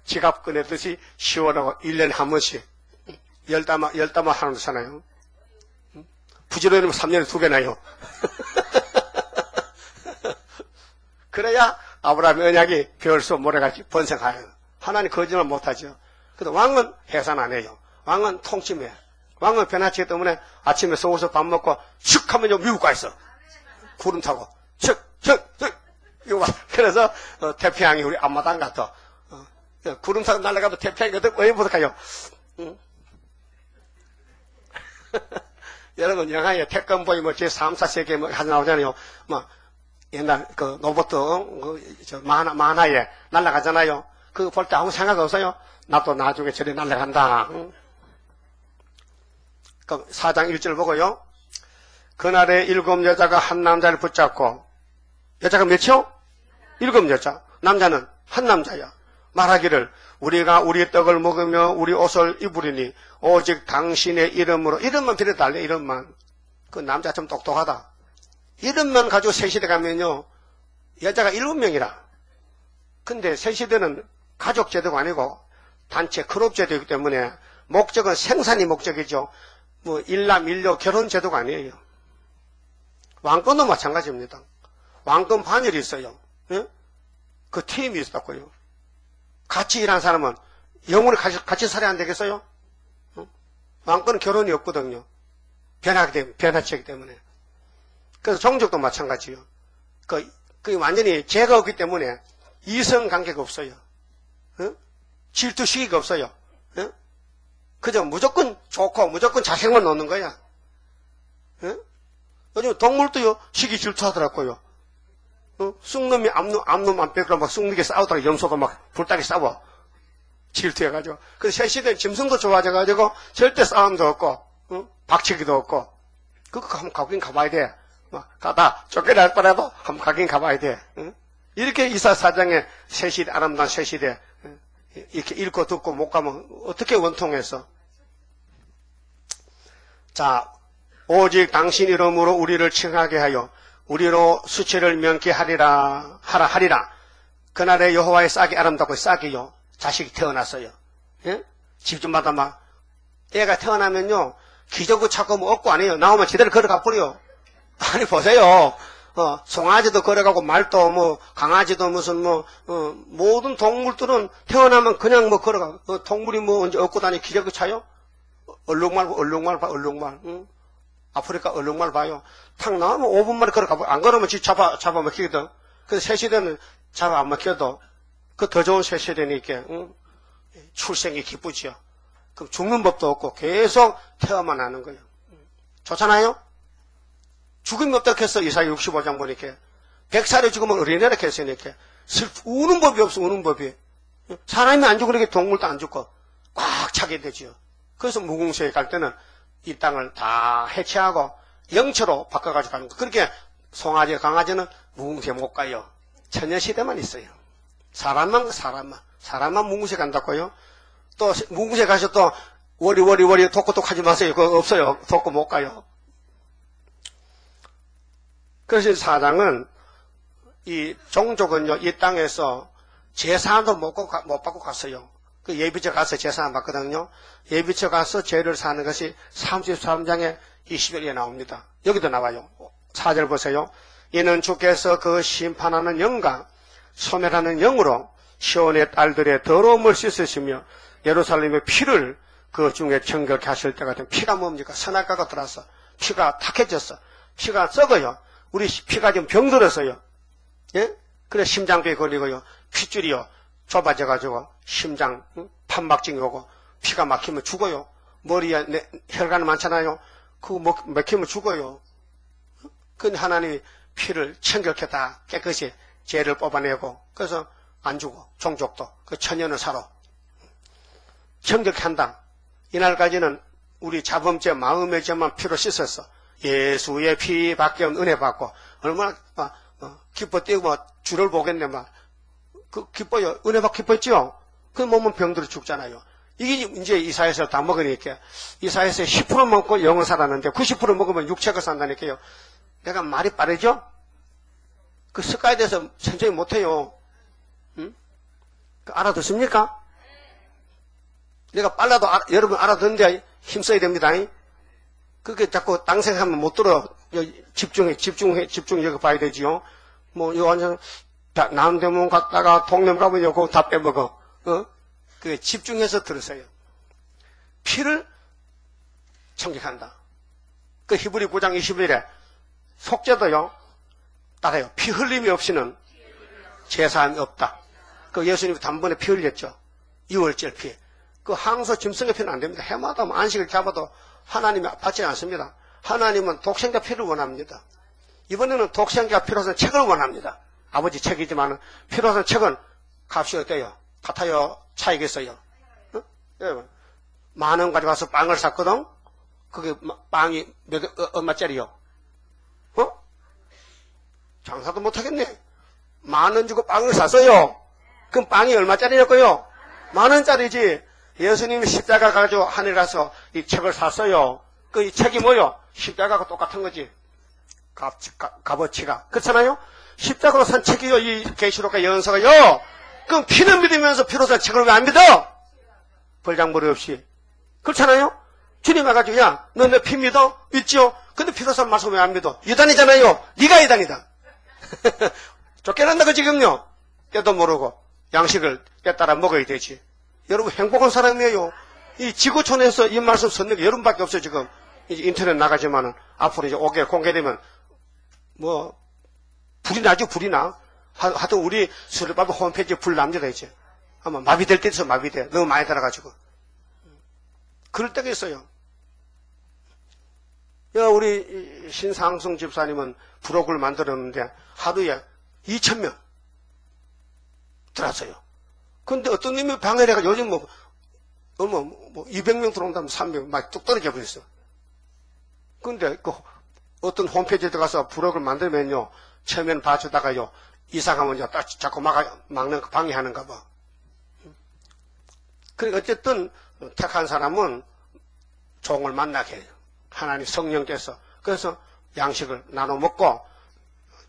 지갑 꺼내듯이 시원하고 1년에 한 번씩 열담아 하는 거잖아요. 부지런히면 3년에 2개 나요. 그래야 아브라함의 언약이 별수 모래같이 번성하여. 하나님 거짓말 못하죠. 그래도 왕은 해산 안 해요. 왕은 통치해. 왕은 변화치기 때문에 아침에 서울서 밥 먹고 슉 하면 미국 가 있어. 구름 타고 슉 이거 봐. 그래서 태평양이 우리 앞마당 같아. 구름 타고 날아가도 태평양이 왜 못할까요? 여러분 영화에 태권보이 뭐 제3, 4세계 뭐 하나 나오잖아요. 뭐 옛날 그 로봇 만화에 날아가잖아요. 그거 볼 때 아무 생각 없어요. 나도 나중에 저리 날아간다. 그 4장 1절 보고요. 그날에 7 여자가 한 남자를 붙잡고, 여자가 몇이요? 7 여자. 남자는 한 남자야. 말하기를 우리가 우리 떡을 먹으며 우리 옷을 입으리니 오직 당신의 이름으로. 이름만 빌어달래. 이름만. 그 남자 좀 똑똑하다. 이름만 가지고 새시대 가면요 여자가 7명이라. 근데 새시대는 가족 제도가 아니고 단체 클럽 제도이기 때문에 목적은 생산이 목적이죠. 뭐 일남 일녀 결혼 제도가 아니에요. 왕권도 마찬가지입니다. 왕권 반열이 있어요. 예? 그 팀이 있었고요. 같이 일하는 사람은 영원히 같이 살아야 안 되겠어요? 왕권은 결혼이 없거든요. 변화체이기 때문에. 그래서 종족도 마찬가지요. 그 완전히 죄가 없기 때문에 이성 관계가 없어요. 질투 시기가 없어요. 그저 무조건 좋고 무조건 자생만 놓는 거야. 요즘 동물도요 시기 질투하더라고요. 쑥놈이 암놈 안 뺏으러 막 쑥놈이 싸우다가 염소도 막 불타게 싸워. 질투해가지고. 그래서 새 시대는 짐승도 좋아져가지고 절대 싸움도 없고, 박치기도 없고. 그거 한번 가긴 가봐야 돼. 가다 쫓겨날 뻔해도 한번 가긴 가봐야 돼. 응? 이렇게 이사사장의 새시대, 아름다운 새시대 이렇게 읽고 듣고 못 가면 어떻게 원통해서. 자, 오직 당신 이름으로 우리를 칭하게 하여 우리로 수치를 면케하리라 하리라. 그날에 여호와의 싹이 아름답고 싹이요 자식이 태어났어요. 예? 집집마다 막 애가 태어나면요 기저귀 찾고 뭐 없고 안 해요. 나오면 제대로 걸어가 버려. 아니 보세요. 송아지도 걸어가고 말도 뭐 강아지도 무슨 모든 동물들은 태어나면 그냥 뭐 걸어가. 동물이 뭐 언제 얻고 다니 기저귀 차요? 얼룩말 봐, 얼룩말. 응? 아프리카 얼룩말 봐요. 탁 나오면 5분 만에 걸어가. 안 걸으면 지 잡아먹히거든. 그래서 새시대는 잡아 안 먹혀도 그 더 좋은 새시대니까 응? 출생이 기쁘지요. 그럼 죽는 법도 없고 계속 태어만 하는 거예요. 좋잖아요? 죽음이 없다고 했어. 이사야 65장 보니까 100살에 죽으면 어린애라 했으니까 우는 법이 없어. 우는 법이. 사람이 안 죽으니까 동물도 안 죽고 꽉 차게 되지요. 그래서 무궁수에 갈 때는 이 땅을 다 해체하고 영처로 바꿔가지고 가는 거. 그렇게 송아지, 강아지는 무궁수에 못 가요. 처녀시대만 있어요. 사람만 무궁수에 간다고요. 또 무궁수에 가서 또 워리 독고독 하지 마세요. 그거 없어요. 독고 못 가요. 그래서 사장은 이 종족은요 이 땅에서 제사도 못 받고 갔어요. 그 예비처 가서 제사 안 받거든요. 예비처 가서 죄를 사는 것이 33장에 20절에 나옵니다. 여기도 나와요. 4절 보세요. 이는 주께서 그 심판하는 영과 소멸하는 영으로 시온의 딸들의 더러움을 씻으시며 예루살렘의 피를 그 중에 정결케 하실 때가 된. 피가 뭡니까? 선악과가 들어서 피가 탁해졌어. 피가 썩어요. 우리 피가 좀 병들었어요. 예? 그래 심장병이 걸리고요. 핏줄이요 좁아져가지고 심장 판막증이 오고 피가 막히면 죽어요. 머리에 혈관 많잖아요. 그거 막히면 죽어요. 근데 하나님이 피를 청결케 다 깨끗이 죄를 뽑아내고 그래서 안 죽어. 종족도 그 천년을 살아. 청결케 한다. 이날까지는 우리 자범죄 마음의 죄만 피로 씻었어. 예수의 피밖에 없는 은혜 받고 얼마나 기뻐 뛰고 주를 보겠네 막 기뻐요. 은혜 받고 기뻤죠. 그 몸은 병들어 죽잖아요. 이게 이제 이사야서 다 먹으니까 이사야서 10% 먹고 영을 살았는데 90% 먹으면 육체가 산다니까요. 내가 말이 빠르죠? 그 습관에 대해서 천천히 못해요. 응? 알아듣습니까? 내가 빨라도 여러분 알아듣는데 힘써야 됩니다. 그렇게 자꾸 딴 생각하면 못 들어. 집중 여기 봐야 되지요. 요 완전 남대문 갔다가 동대문 가면 요거 다 빼먹어. 그 집중해서 들으세요. 피를 청직한다. 그 히브리 9장 21에 속죄도요. 따라요. 피 흘림이 없이는 제사함이 없다. 그 예수님이 단번에 피 흘렸죠. 6월절 피. 그 항소 짐승의 피는 안 됩니다. 해마다 안식을 잡아도 하나님이 받지 않습니다. 하나님은 독생자 피를 원합니다. 이번에는 독생자 피로서 책을 원합니다. 아버지 책이지만 피로서 책은 값이 어때요? 같아요? 차이겠어요? 응? 만원 가져가서 빵을 샀거든? 그게 빵이 얼마짜리요? 장사도 못하겠네. 10,000원 주고 빵을 샀어요. 그럼 빵이 얼마짜리였고요? 10,000원짜리지. 예수님이 십자가 가지고 하늘 가서 이 책을 샀어요. 그 이 책이 뭐요? 십자가가 똑같은 거지. 값어치가. 그렇잖아요? 십자가로 산 책이요. 이 계시록과 연서가요. 그럼 피는 믿으면서 피로 산 책을 왜 안 믿어? 벌장머리 없이. 그렇잖아요? 주님 와가지고 야, 너 내 피 믿어? 믿지요? 근데 피로 산 말씀 왜 안 믿어? 이단이잖아요. 네가 이단이다. 쫓겨난다 그 지금요. 때도 모르고 양식을 때따라 먹어야 되지. 여러분 행복한 사람이에요. 이 지구촌에서 이 말씀 듣는 게 여러분밖에 없어요. 지금 이제 인터넷 나가지만은 앞으로 이제 공개되면 뭐 불이 나죠. 불이 나. 하여튼 우리 수리밥 홈페이지에 불 납니다. 이제 아마 마비될 때 있어. 마비돼. 너무 많이 들어가지고 그럴 때가 있어요. 우리 신상승 집사님은 브로그를 만들었는데 하루에 2,000명 들어왔어요. 근데 어떤 놈이 방해를 해가 요즘 200명 들어온다면 300명 막 뚝 떨어져 버렸어. 근데 어떤 홈페이지에 들어가서 블로그를 만들면요, 처음에는 봐주다가요, 이상하면 자꾸 막는, 방해하는가 봐. 그러니까 어쨌든, 택한 사람은 종을 만나게 해요. 하나님 성령께서. 그래서 양식을 나눠 먹고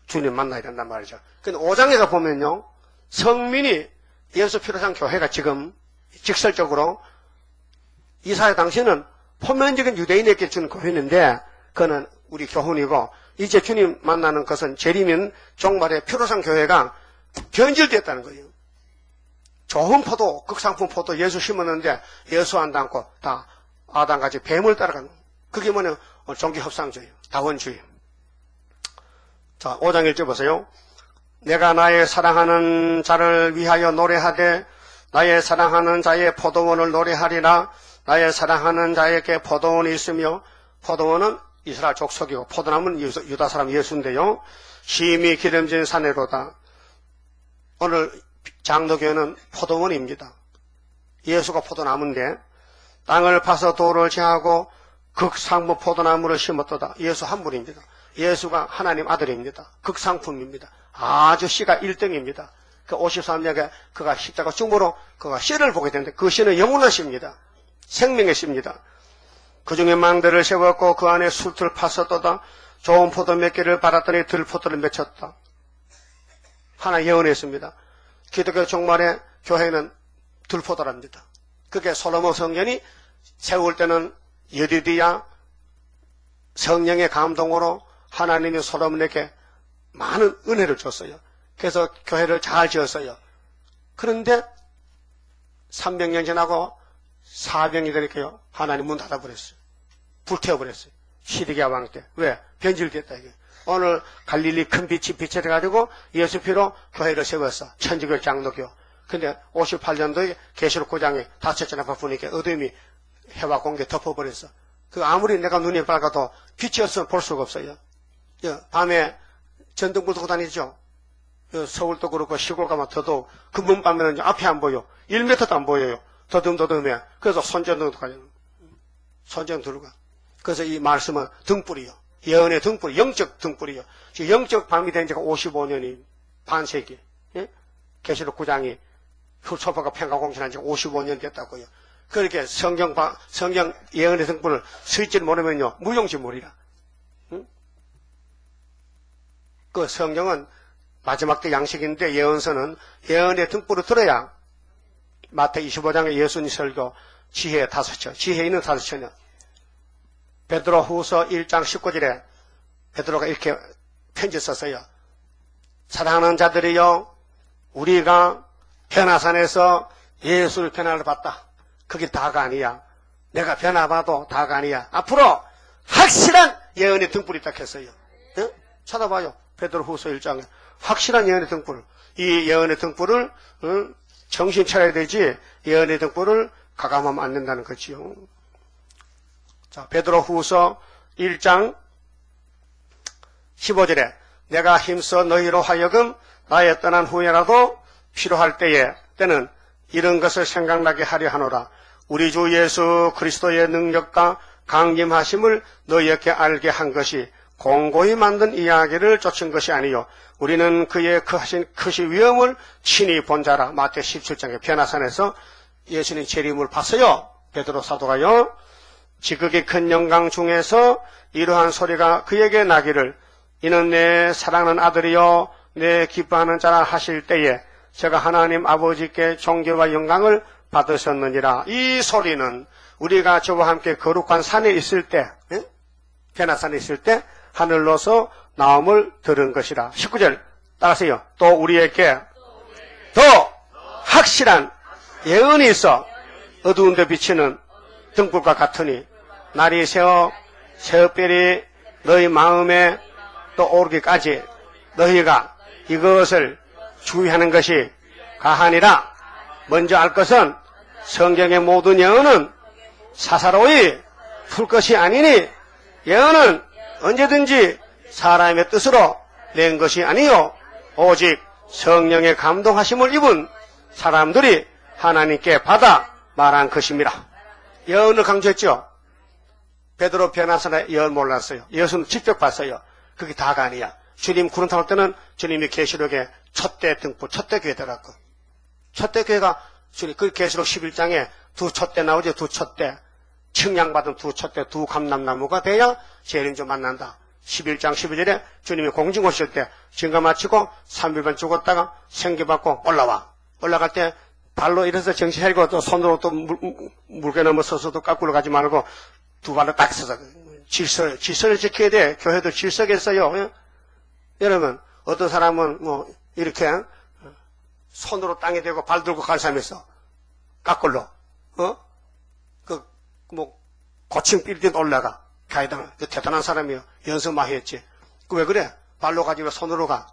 주님 만나야 된단 말이죠. 근데 5장에 가보면요, 성민이 예수 피로상 교회가 지금 직설적으로 이사야 당시는 포면적인 유대인에게 준 교회인데, 그는 우리 교훈이고, 이제 주님 만나는 것은 재림인 종말의 피로상 교회가 변질됐다는 거예요. 좋은 포도, 극상품 포도 예수 심었는데 예수한도 않고 다 아담같이 뱀을 따라가는, 그게 뭐냐, 종교협상주의, 다원주의. 자, 5장 1절 보세요. 내가 나의 사랑하는 자를 위하여 노래하되 나의 사랑하는 자의 포도원을 노래하리라. 나의 사랑하는 자에게 포도원이 있으며, 포도원은 이스라엘 족속이고 포도나무는 유다 사람 예수인데요. 심히 기름진 산에로다. 오늘 장로교회는 포도원입니다. 예수가 포도나무인데 땅을 파서 돌을 제하고 극상품 포도나무를 심었도다. 예수 한 분입니다. 예수가 하나님 아들입니다. 극상품입니다. 아주 씨가 1등입니다. 그 53년에 그가 십자가 중보로 그가 씨를 보게 되는데 그 씨는 영원한 씨입니다. 생명의 씨입니다. 그 중에 망대를 세웠고 그 안에 숲을 팠었도다. 좋은 포도 몇 개를 받았더니 들포도를 맺혔다. 하나 예언했습니다. 기독교 종말의 교회는 들포도랍니다. 그게 솔로몬 성전이 세울 때는 여디디야 성령의 감동으로 하나님이 솔로몬에게 많은 은혜를 줬어요. 그래서 교회를 잘 지었어요. 그런데 300년 지나고 400년이 되니까요, 하나님 문 닫아버렸어요. 불태워버렸어요. 시드기야 왕 때. 왜? 변질됐다 이게. 오늘 갈릴리 큰 빛이 비춰져가지고 예수 피로 교회를 세웠어. 천주교 장로교. 근데 58년도에 계시록 9장에 다섯째나 바쁘니까 어둠이 해와 공기 덮어버렸어. 그 아무리 내가 눈이 밝아도 빛이 없으면 볼 수가 없어요. 밤에 전등불 두고 다니죠. 서울도 그렇고 시골 가면 더더욱 그 문 밤에는 앞이 안 보여. 1m도 안 보여요. 더듬더듬해. 그래서 손전등도 가요. 손전등 들고 가. 그래서 이 말씀은 등불이요. 예언의 등불, 영적 등불이요. 지금 영적 밤이 된 지가 55년이 반세기. 예? 계시록 9장이 훌초파가 평가공신한 지가 55년 됐다고요. 그렇게 성경 예언의 등불을 스칠 모르면요, 무용지물이라. 응? 그 성경은 마지막 때 양식인데 예언서는 예언의 등불을 들어야 마태 25장에 예수님 설교 지혜 5처, 지혜 있는 5처냐. 베드로 후서 1장 19절에 베드로가 이렇게 편지 썼어요. 사랑하는 자들이여, 우리가 변화산에서 예수를 변화를 봤다. 그게 다가 아니야. 내가 변화봐도 다가 아니야. 앞으로 확실한 예언의 등불이 딱 했어요. 네? 찾아봐요. 베드로 후서 1장에. 확실한 예언의 등불. 이 예언의 등불을 정신 차려야 되지, 예언의 등불을 가감하면 안 된다는 거지요. 자, 베드로 후서 1장 15절에 내가 힘써 너희로 하여금 나의 떠난 후에라도 필요할 때는 이런 것을 생각나게 하려 하노라. 우리 주 예수 그리스도의 능력과 강림하심을 너희에게 알게 한 것이 공고히 만든 이야기를 쫓은 것이 아니요, 우리는 그의 크신 위엄을 친히 본 자라. 마태 17장의 변화산에서 예수님 재림을 봤어요. 베드로 사도가요. 지극히 큰 영광 중에서 이러한 소리가 그에게 나기를, 이는 내 사랑하는 아들이요 내 기뻐하는 자라 하실 때에 제가 하나님 아버지께 존귀와 영광을 받으셨느니라. 이 소리는 우리가 저와 함께 거룩한 산에 있을 때, 변화산에 있을 때 하늘로서 나옴을 들은 것이라. 19절 따라하세요. 또 우리에게 더 확실한 예언이 있어 어두운 데 비치는 등불과 같으니 날이 새어 새벽별이 너희 마음에 또 오르기까지 너희가 이것을 주의하는 것이 가하니라. 먼저 알 것은 성경의 모든 예언은 사사로이 풀 것이 아니니, 예언은 언제든지 사람의 뜻으로 낸 것이 아니요 오직 성령의 감동하심을 입은 사람들이 하나님께 받아 말한 것입니다. 예언을 강조했죠. 베드로 변화선에 열 몰랐어요. 예수는 직접 봤어요. 그게 다가 아니야. 주님 구름 타올 때는 주님이 계시록에 첫대 등불, 첫대 교회더라고. 첫대 교회가 주님 그 계시록 11장에 두 첫대 나오죠. 두 첫대. 측량받은 두 첫대, 두 감람나무가 돼야 재림주 만난다. 11장 12절에 주님이 공중 오실 때 증거 마치고 3일반 죽었다가 생기받고 올라갈 때 발로 일어서 정신 차리고 또 손으로 또 물개 넘어서서도 깎으러 가지 말고 두 발로 딱 서서 질서를 지켜야 돼. 교회도 질서겠어요. 여러분 어떤 사람은 뭐 이렇게 손으로 땅에 대고 발 들고 갈 사람이 있어. 깎을로 뭐 고층 빌딩 올라가 가이당 대단한 사람이요. 연습 많이 했지. 왜 그래? 발로 가지고 손으로 가.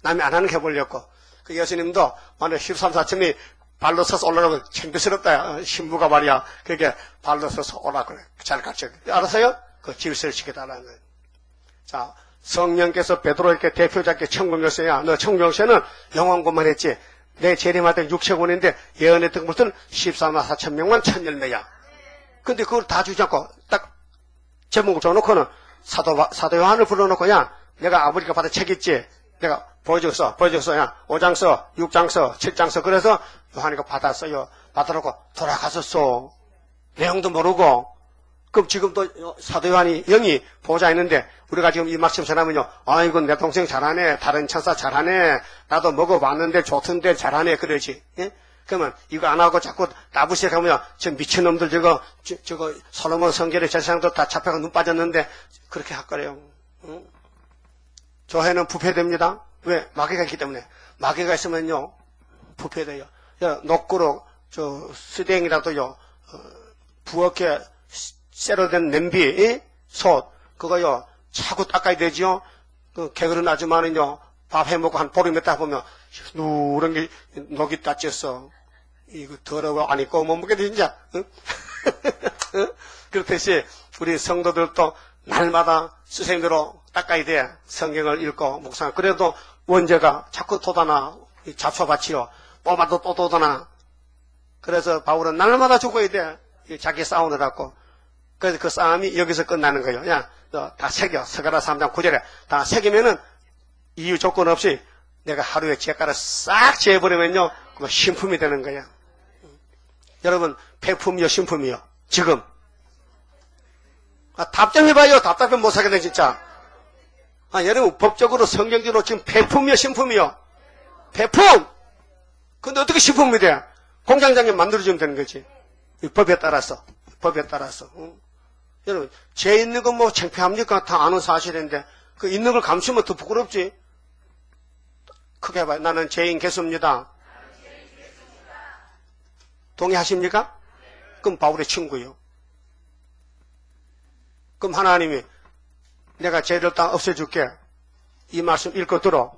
남이 안 하는 게 해보려고. 그 예수님도 만약 13, 14층이 발로 서서 올라가면 창피스럽다. 신부가 말이야. 그게 발로 서서 오라 그래. 잘 가르쳐. 알았어요? 그 질서를 지켜달라는 거예요. 자, 성령께서 베드로에게 대표자께 천국열쇠야. 너 천국열쇠는 영원권만 했지. 내 재림할 때 육체권인데 예언했던 것은 14만 4천 명만 천열매야. 근데 그걸 다 주지 않고 딱 제목을 줘놓고는 사도 요한을 불러놓고 야 내가 아버지가 받은 책 있지. 내가 보여줬어. 야 5장 써, 6장 써, 7장 써. 그래서 요한이가 받았어요. 받아놓고 돌아갔었어. 내용도 모르고. 그럼 지금도 사도 요한이 영이 보호자 있는데 우리가 지금 이 말씀 전하면요. 아이고 내 동생 잘하네. 다른 천사 잘하네. 나도 먹어봤는데 좋던데 잘하네. 그러지. 예? 그러면 이거 안 하고 자꾸 나부시에 가면 저 미친놈들 저거 솔로몬 성결의 제사장도 다 잡혀가 눈 빠졌는데 그렇게 할 거래요. 응? 교회는 부패됩니다. 왜? 마귀가 있기 때문에. 마귀가 있으면요 부패돼요. 녹구로 저 수댕이라도요 부엌에 쇠로 된 냄비 솥 그거요 자꾸 닦아야 되지요. 그 게으른 아줌마는요 밥 해먹고 한 보름 있다 보면 누런 게 녹이 따졌어. 이거 더러워 안 입고 못 먹게 돼 진짜. 응? 그렇듯이 우리 성도들도 날마다 스승대로 닦아야 돼. 성경을 읽고 묵상. 그래도 원죄가 자꾸 돋아나 잡숴봤지요. 뽑아도 또 돋아나. 그래서 바울은 날마다 죽어야 돼. 자기 싸우느라고. 그래서 그 싸움이 여기서 끝나는 거예요. 야, 너 다 새겨. 서가라 3장 9절에 다 새기면은 이유 조건 없이 내가 하루에 죄가를 싹 재버리면요 그거 신품이 되는 거야. 여러분 폐품이요 신품이요 지금 답정해봐요. 답답해 못 사겠네 진짜. 여러분 법적으로 성경적으로 지금 폐품이요 신품이요 폐품. 근데 어떻게 신품이 돼? 공장장에 만들어주면 되는 거지. 법에 따라서 응? 여러분 죄 있는 건 뭐 창피합니까? 다 아는 사실인데 그 있는 걸 감추면 더 부끄럽지. 크게 해봐요. 나는 죄인 개수입니다. 동의하십니까? 그럼 바울의 친구요. 그럼 하나님이 내가 죄를 다 없애줄게. 이 말씀 읽고 들어.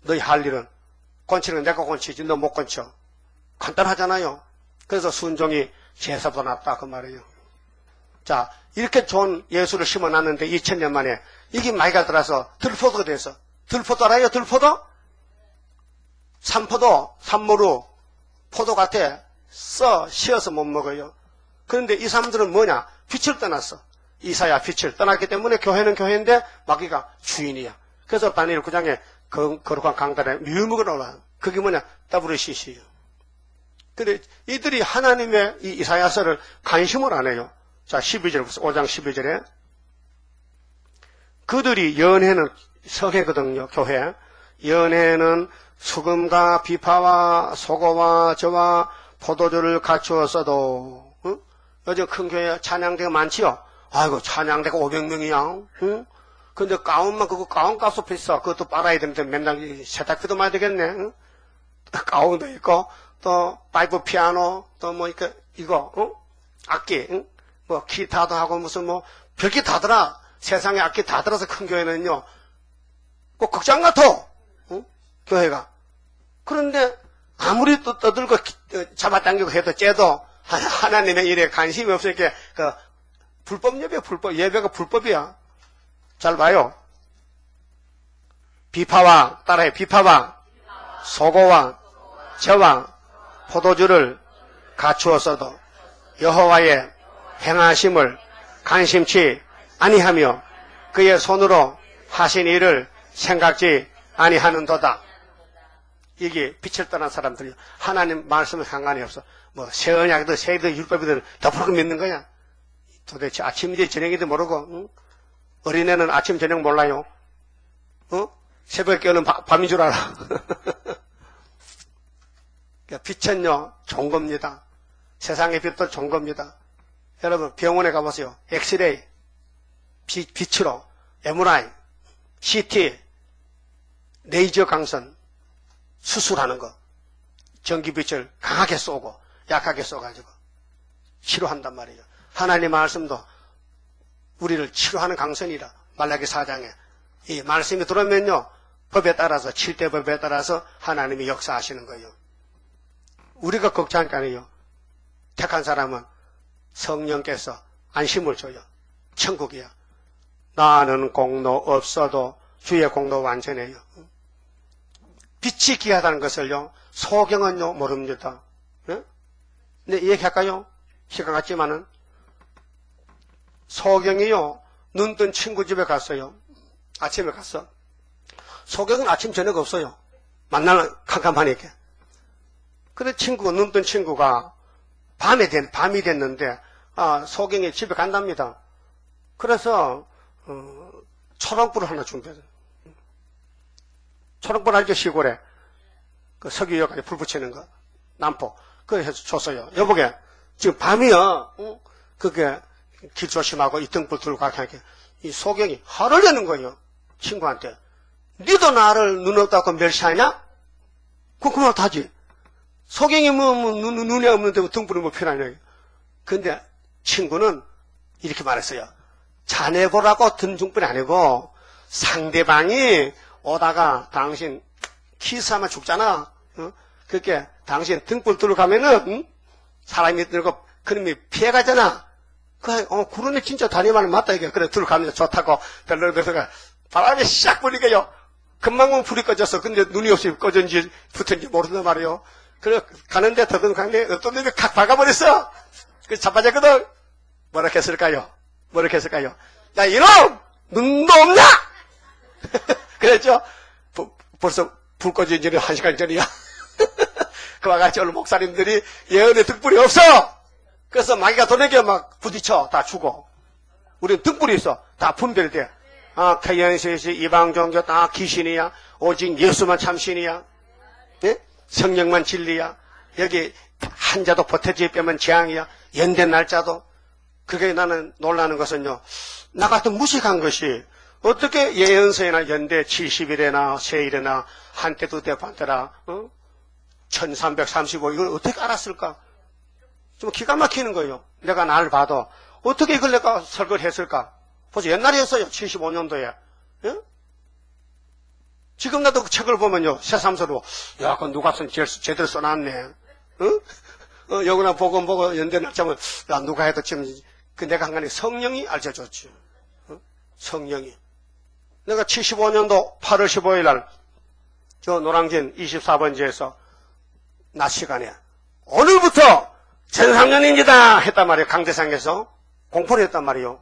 너희 할 일은 건치는 내가 건치지 너 못 건쳐. 간단하잖아요. 그래서 순종이 제사보다 낫다 그 말이에요. 자 이렇게 좋은 예수를 심어놨는데 2000년 만에 이게 마이가 들어서 들포도가 돼서 들포도 알아요? 들포도? 산포도, 산모루, 포도 같아. 씌어서 못 먹어요. 그런데 이 사람들은 뭐냐? 빛을 떠났어. 이사야 빛을 떠났기 때문에 교회는 교회인데 마귀가 주인이야. 그래서 다니엘 9장에 거룩한 강단에 뮤묵을 올라. 그게 뭐냐? WCC요. 근데 이들이 하나님의 이 이사야서를 관심을 안 해요. 자, 12절부터 5장 12절에 그들이 연회는 성회거든요. 교회. 연회는 수금과 비파와 소고와 저와 포도주를 갖추었어도 응? 요즘 큰 교회 찬양대가 많지요. 아이고 찬양대가 500명이야. 응? 근데 가운만 그거 가운 값도 비싸. 그것도 빨아야 되는데 맨날 세탁비도 많이 되겠네. 응? 가운도 있고 또 파이프 피아노 또 뭐 이거 응? 악기 응? 뭐 기타도 하고 무슨 뭐 별게 다더라. 세상에 악기 다 들어서 큰 교회는요 꼭 극장 같아. 응? 교회가. 그런데 아무리 또 떠들고 잡아당기고 해도 째도 하나님의 일에 관심이 없으니까 그 불법 예배 불법 예배가 불법이야. 잘 봐요. 비파와 따라해. 비파와 소고와 저와 포도주를 갖추었어도 여호와의 행하심을 관심치 아니하며 그의 손으로 하신 일을 생각지 아니하는도다. 이게 빛을 떠난 사람들이 하나님 말씀은 상관이 없어. 뭐 새 언약이든 새이든 율법이든 다 부르고 믿는 거야. 도대체 아침인지 저녁인지 모르고, 응? 어린애는 아침 저녁 몰라요. 새벽에 깨우는 밤인 줄 알아. 빛은요 좋은 겁니다. 세상의 빛도 좋은 겁니다. 여러분 병원에 가보세요. 엑스레이, 빛으로 MRI, CT, 레이저 강선 수술하는 거, 전기빛을 강하게 쏘고 약하게 쏘가지고 치료한단 말이에요. 하나님 말씀도 우리를 치료하는 강선이라. 말라기 4장에 이 말씀이 들어오면요 법에 따라서 7대 법에 따라서 하나님이 역사하시는 거예요. 우리가 걱정할 게 아니에요. 택한 사람은 성령께서 안심을 줘요. 천국이야. 나는 공로 없어도 주의 공로 완전해요. 빛이 귀하다는 것을요 소경은요 모릅니다. 네? 근데 얘기할까요? 시간 같지만은 소경이요 눈 뜬 친구 집에 갔어요. 아침에 갔어. 소경은 아침 저녁 없어요. 만나면 캄캄하니까. 그래 친구가 눈 뜬 친구가 밤이 됐는데 소경이 집에 간답니다. 그래서 초롱불을 하나 준비해서 초롱불 알죠? 시골에 그 석유역까지 불 붙이는 거 남포 그거 해서 줬어요. 여보게 지금 밤이야. 그게 길 조심하고 이 등불 들고 가게 하니까 이 소경이 화를 내는 거예요. 친구한테. 니도 나를 눈 없다고 멸시하냐? 그만 하지. 소경이 눈이 없는데 등불이 뭐 필요하냐. 근데 친구는 이렇게 말했어요. 자네 보라고 든 등불이 아니고 상대방이 오다가 당신 키스하면 죽잖아. 그렇게 당신 등불 들고 가면은 사람이 들고 그놈이 피해가잖아. 그러네 진짜 다니면 맞다 이게. 그래 들고 가면 좋다고 별로 그래서 바람이 싹 불니까요. 금방 불이 꺼졌어. 근데 눈이 없이 꺼졌는지 붙은지 모른단 말이에요. 그래 가는데 더듬 가는데 어떤 놈이 칵 박아버렸어. 그래서 자빠졌거든. 뭐라 했을까요? 야 이놈 눈도 없냐? 그랬죠. 벌써 불 꺼진 지는 1시간 전이야. 그와 같이 오늘 목사님들이 예언에 등불이 없어. 그래서 마귀가 도내게 막 부딪혀 다 죽어. 우리는 등불이 있어. 다 분별돼. KNCC 이방 종교 다 귀신이야. 오직 예수만 참신이야. 예? 성령만 진리야. 여기 한자도 보태지 빼면 재앙이야. 연된 날짜도. 그게 나는 놀라는 것은요. 나 같은 무식한 것이 어떻게 예언서에나 연대 70일에나 세일에나 한때 두때 반때라 1335 이걸 어떻게 알았을까? 좀 기가 막히는 거예요. 내가 나를 봐도 어떻게 이걸 내가 설거를 했을까? 벌써 옛날이었어요. 75년도에. 예? 지금 나도 그 책을 보면요. 새삼스러워. 야, 그건 누가 제대로 써놨네. 여기나 보고 연대 날짜면 야, 누가 해도 지금 그 내가 한 간에 성령이 알려줬지. 성령이. 내가 75년도 8월 15일 날 저 노량진 24번지에서 낮 시간에 오늘부터 전상년입니다 했단 말이에요. 강대상에서 공포를 했단 말이에요.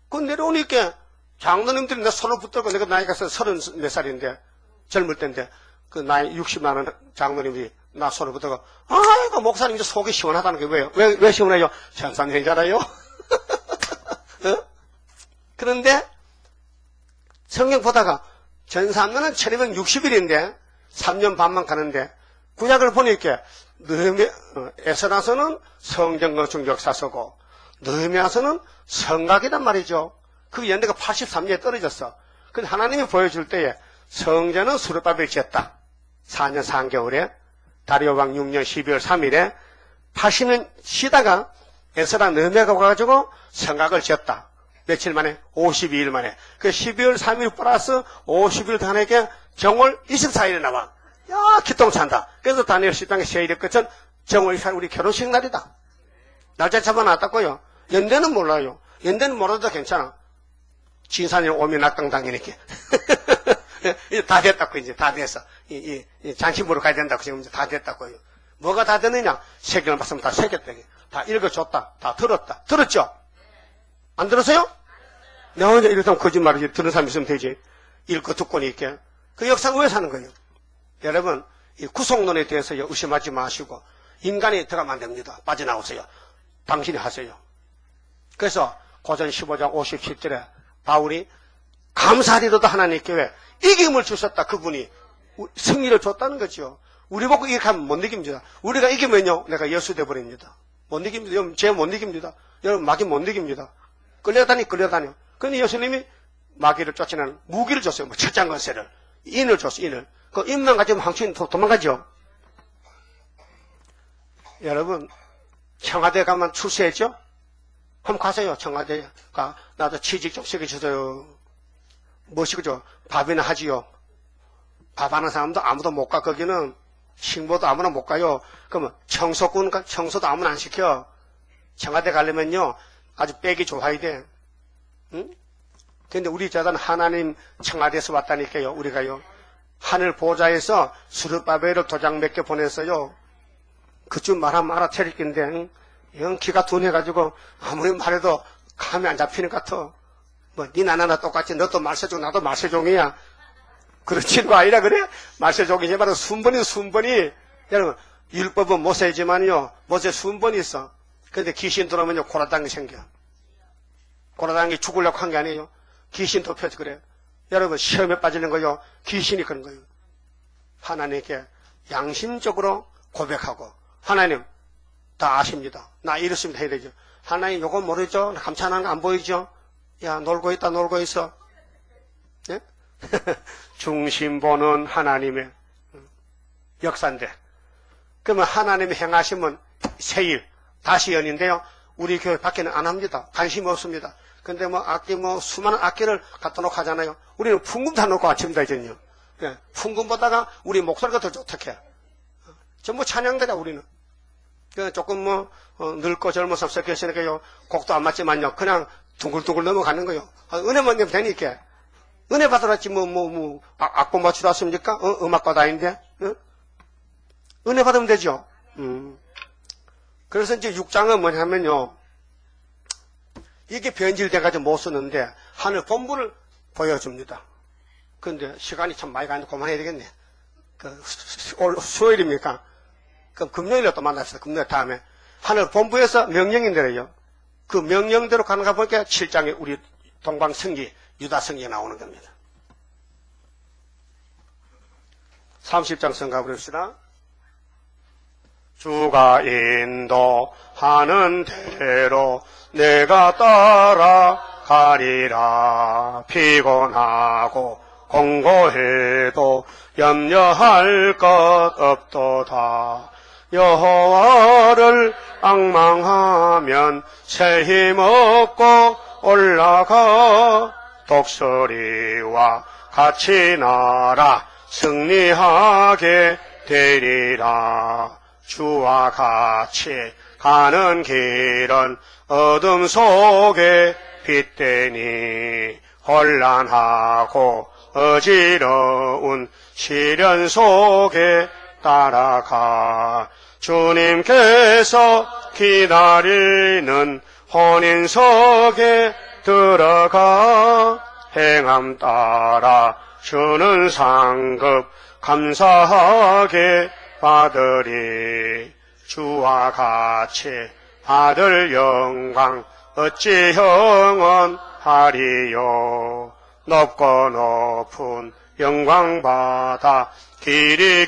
그 내려오니까 장로님들이 내 손을 붙들고 내가 나이가 34살인데 젊을 때인데 그 나이 60많은 장로님들이 나 손을 붙들고 아이고 목사님 이제 속이 시원하다는 게 왜요? 왜 시원해요? 전상년이잖아요. 그런데 성경 보다가 전산면은 1260일인데 3년 반만 가는데 구약을 보니까 에스라서는 성경과 중적사서고 느헤미야서는 성각이란 말이죠. 그 연대가 83년에 떨어졌어. 근데 하나님이 보여줄 때에 성전은 수르바벨이 지었다. 4년 3개월에 다리오 왕 6년 12월 3일에 80년 쉬다가 에스라 느헤미야가 와가지고 성각을 지었다. 며칠 만에? 52일 만에. 그 12월 3일 플러스 50일 단에게 정월 24일에 나와. 야, 기똥찬다. 그래서 다니엘 10장의 세일의 끝은 정월 24일 우리 결혼식 날이다. 날짜 잡아놨다고요. 연대는 몰라요. 연대는 몰라도 괜찮아. 진산이 오면 낙당당이니까. 이제 다 됐다고, 이제 다 됐어. 장신 보러 가야 된다고 지금 이제 다 됐다고요. 뭐가 다 됐느냐? 세경을 봤으면 다 새겼다. 다 읽어줬다. 다 들었다. 들었죠? 안 들었어요? 내가 혼자 이렇다면 거짓말이지. 듣는 사람 있으면 되지. 읽고 듣고는 있게. 그 역사가 왜 사는 거예요? 여러분, 이 구속론에 대해서 의심하지 마시고, 인간이 들어가면 안 됩니다. 빠져나오세요. 당신이 하세요. 그래서 고전 15장 57절에 바울이 감사하리로다 하나님께 왜 이김을 주셨다. 그분이 승리를 줬다는 거죠. 우리 보고 이렇게 하면 못 이깁니다. 우리가 이기면요, 내가 예수 되어버립니다. 못 이깁니다. 여러분, 죄 못 이깁니다. 여러분, 마귀 못 이깁니다. 끌려다녀. 그런데 예수님이 마귀를 쫓아내는 무기를 줬어요. 뭐, 첫장관세를. 인을 줬어요, 인을. 그 인만 가지면 황치는 도망가죠. 여러분, 청와대 가면 출세했죠? 한번 가세요, 청와대. 나도 취직 좀 시켜주세요. 뭐 시켜줘? 밥이나 하지요. 밥 하는 사람도 아무도 못 가. 거기는 식모도 아무나 못 가요. 그러면 청소도 아무나 안 시켜. 청와대 가려면요, 아주 빽이 좋아야 돼. 응? 근데 우리 자단 하나님 청와대에서 왔다니까요, 우리가요. 하늘 보좌에서 수르바벨을 도장 몇 개 보냈어요. 그쯤 말하면 알아차릴 건데, 영 기가 둔해가지고, 아무리 말해도 감이 안 잡히는 것 같아. 뭐, 니 나나 똑같이, 너도 말세종, 나도 말세종이야. 그렇지도 아니라 그래? 말세종이지 말은 순번이, 여러분, 율법은 모세지만요, 모세 순번이 있어. 근데 귀신 들어오면요, 고라당이 생겨. 고라당이 죽으려고 한 게 아니에요. 귀신 덮여서 그래. 여러분, 시험에 빠지는 거요, 귀신이 그런 거예요. 하나님께 양심적으로 고백하고, 하나님, 다 아십니다. 나 이랬으면 해야 되죠. 하나님, 요거 모르죠? 감탄하는 거 안 보이죠? 야, 놀고 있어. 예? 중심 보는 하나님의 역사인데. 그러면 하나님의 행하심은 세일, 다시 연인데요. 우리 교회 밖에는 안 합니다. 관심 없습니다. 근데 수많은 악기를 갖다 놓고 하잖아요. 우리는 풍금 다 놓고 아침다, 이제는요. 예, 풍금보다가 우리 목소리가 더 좋다해. 전부 찬양대다, 우리는. 조금 늙고 젊어서 섞였으니까요. 곡도 안 맞지만요. 그냥 둥글둥글 넘어가는 거요. 은혜만 되면 되니까. 은혜 받으라지, 악보 맞추러 왔습니까? 음악과 다인데? 은혜 받으면 되죠. 그래서 이제 6장은 뭐냐면요. 이게 변질돼가지고 못 쓰는데, 하늘 본부를 보여줍니다. 근데 시간이 참 많이 가는데 그만해야 되겠네. 수요일입니까? 그럼 금요일에 또 만납시다. 금요일 다음에. 하늘 본부에서 명령이 내려요. 그 명령대로 가는가 보니까 7장에 우리 동방성기, 유다성기가 나오는 겁니다. 30장 성가 부릅시다. 주가 인도하는 대로 내가 따라가리라. 피곤하고 공고해도 염려할 것 없도다. 여호와를 앙망하면 새 힘 얻고 올라가. 독수리와 같이 날아 승리하게 되리라. 주와 같이 가는 길은 어둠 속에 빛되니 혼란하고 어지러운 시련 속에 따라가. 주님께서 기다리는 혼인석에 들어가. 행함 따라 주는 상급 감사하게 받으리. 주와 같이 받을 영광 어찌 형언하리요. 높고 높은 영광 받아 길이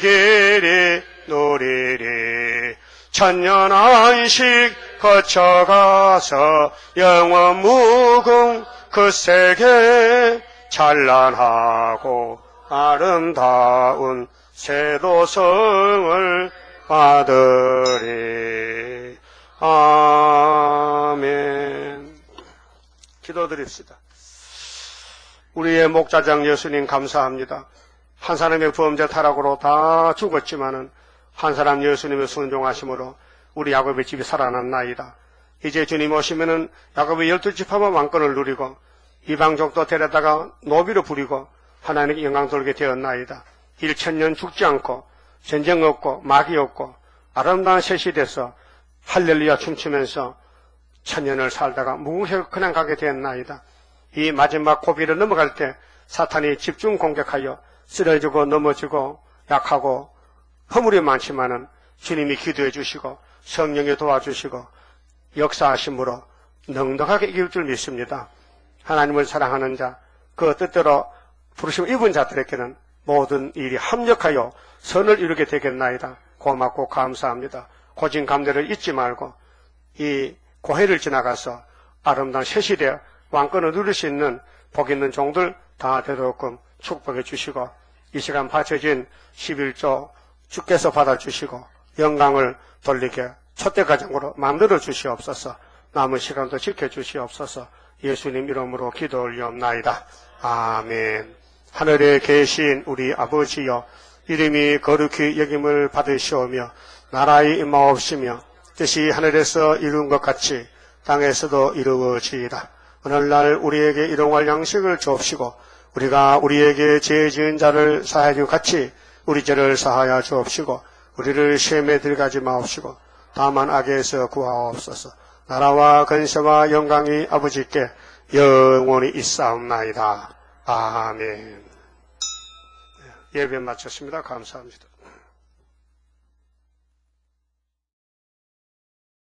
누리리. 천년 안식 거쳐가서 영원 무궁 그 세계 찬란하고 아름다운 세도성을 받으리. 아멘. 기도드립시다. 우리의 목자장 예수님 감사합니다. 한 사람의 범죄 타락으로 다 죽었지만은 한 사람 예수님의 순종하심으로 우리 야곱의 집이 살아났나이다. 이제 주님 오시면은 야곱의 12지파만 왕권을 누리고 이방족도 데려다가 노비로 부리고 하나님께 영광 돌게 되었나이다. 1000년 죽지 않고 전쟁 없고 마귀 없고 아름다운 새 시대에서 할렐루야 춤추면서 천년을 살다가 무해하고 그냥 가게 되었나이다. 이 마지막 고비를 넘어갈 때 사탄이 집중 공격하여 쓰러지고 넘어지고 약하고 허물이 많지만은 주님이 기도해 주시고 성령이 도와주시고 역사하심으로 넉넉하게 이길 줄 믿습니다. 하나님을 사랑하는 자, 그 뜻대로 부르심 입은 자들에게는 모든 일이 합력하여 선을 이루게 되겠나이다. 고맙고 감사합니다. 고진감대를 잊지 말고 이 고해를 지나가서 아름다운 새시대 왕권을 누릴 수 있는 복 있는 종들 다 되도록끔 축복해 주시고 이 시간 바쳐진 11조 주께서 받아주시고 영광을 돌리게 촛대가정으로 만들어 주시옵소서. 남은 시간도 지켜주시옵소서. 예수님 이름으로 기도 올리옵나이다. 아멘. 하늘에 계신 우리 아버지여, 이름이 거룩히 여김을 받으시오며 나라의 임하옵시며 뜻이 하늘에서 이룬 것 같이 땅에서도 이루어지이다. 오늘날 우리에게 일용할 양식을 주옵시고 우리가 우리에게 죄 지은 자를 사하여 준 같이 우리 죄를 사하여 주옵시고 우리를 시험에 들어가지 마옵시고 다만 악에서 구하옵소서. 나라와 근세와 영광이 아버지께 영원히 있사옵나이다. 아멘. 예배 마쳤습니다. 감사합니다.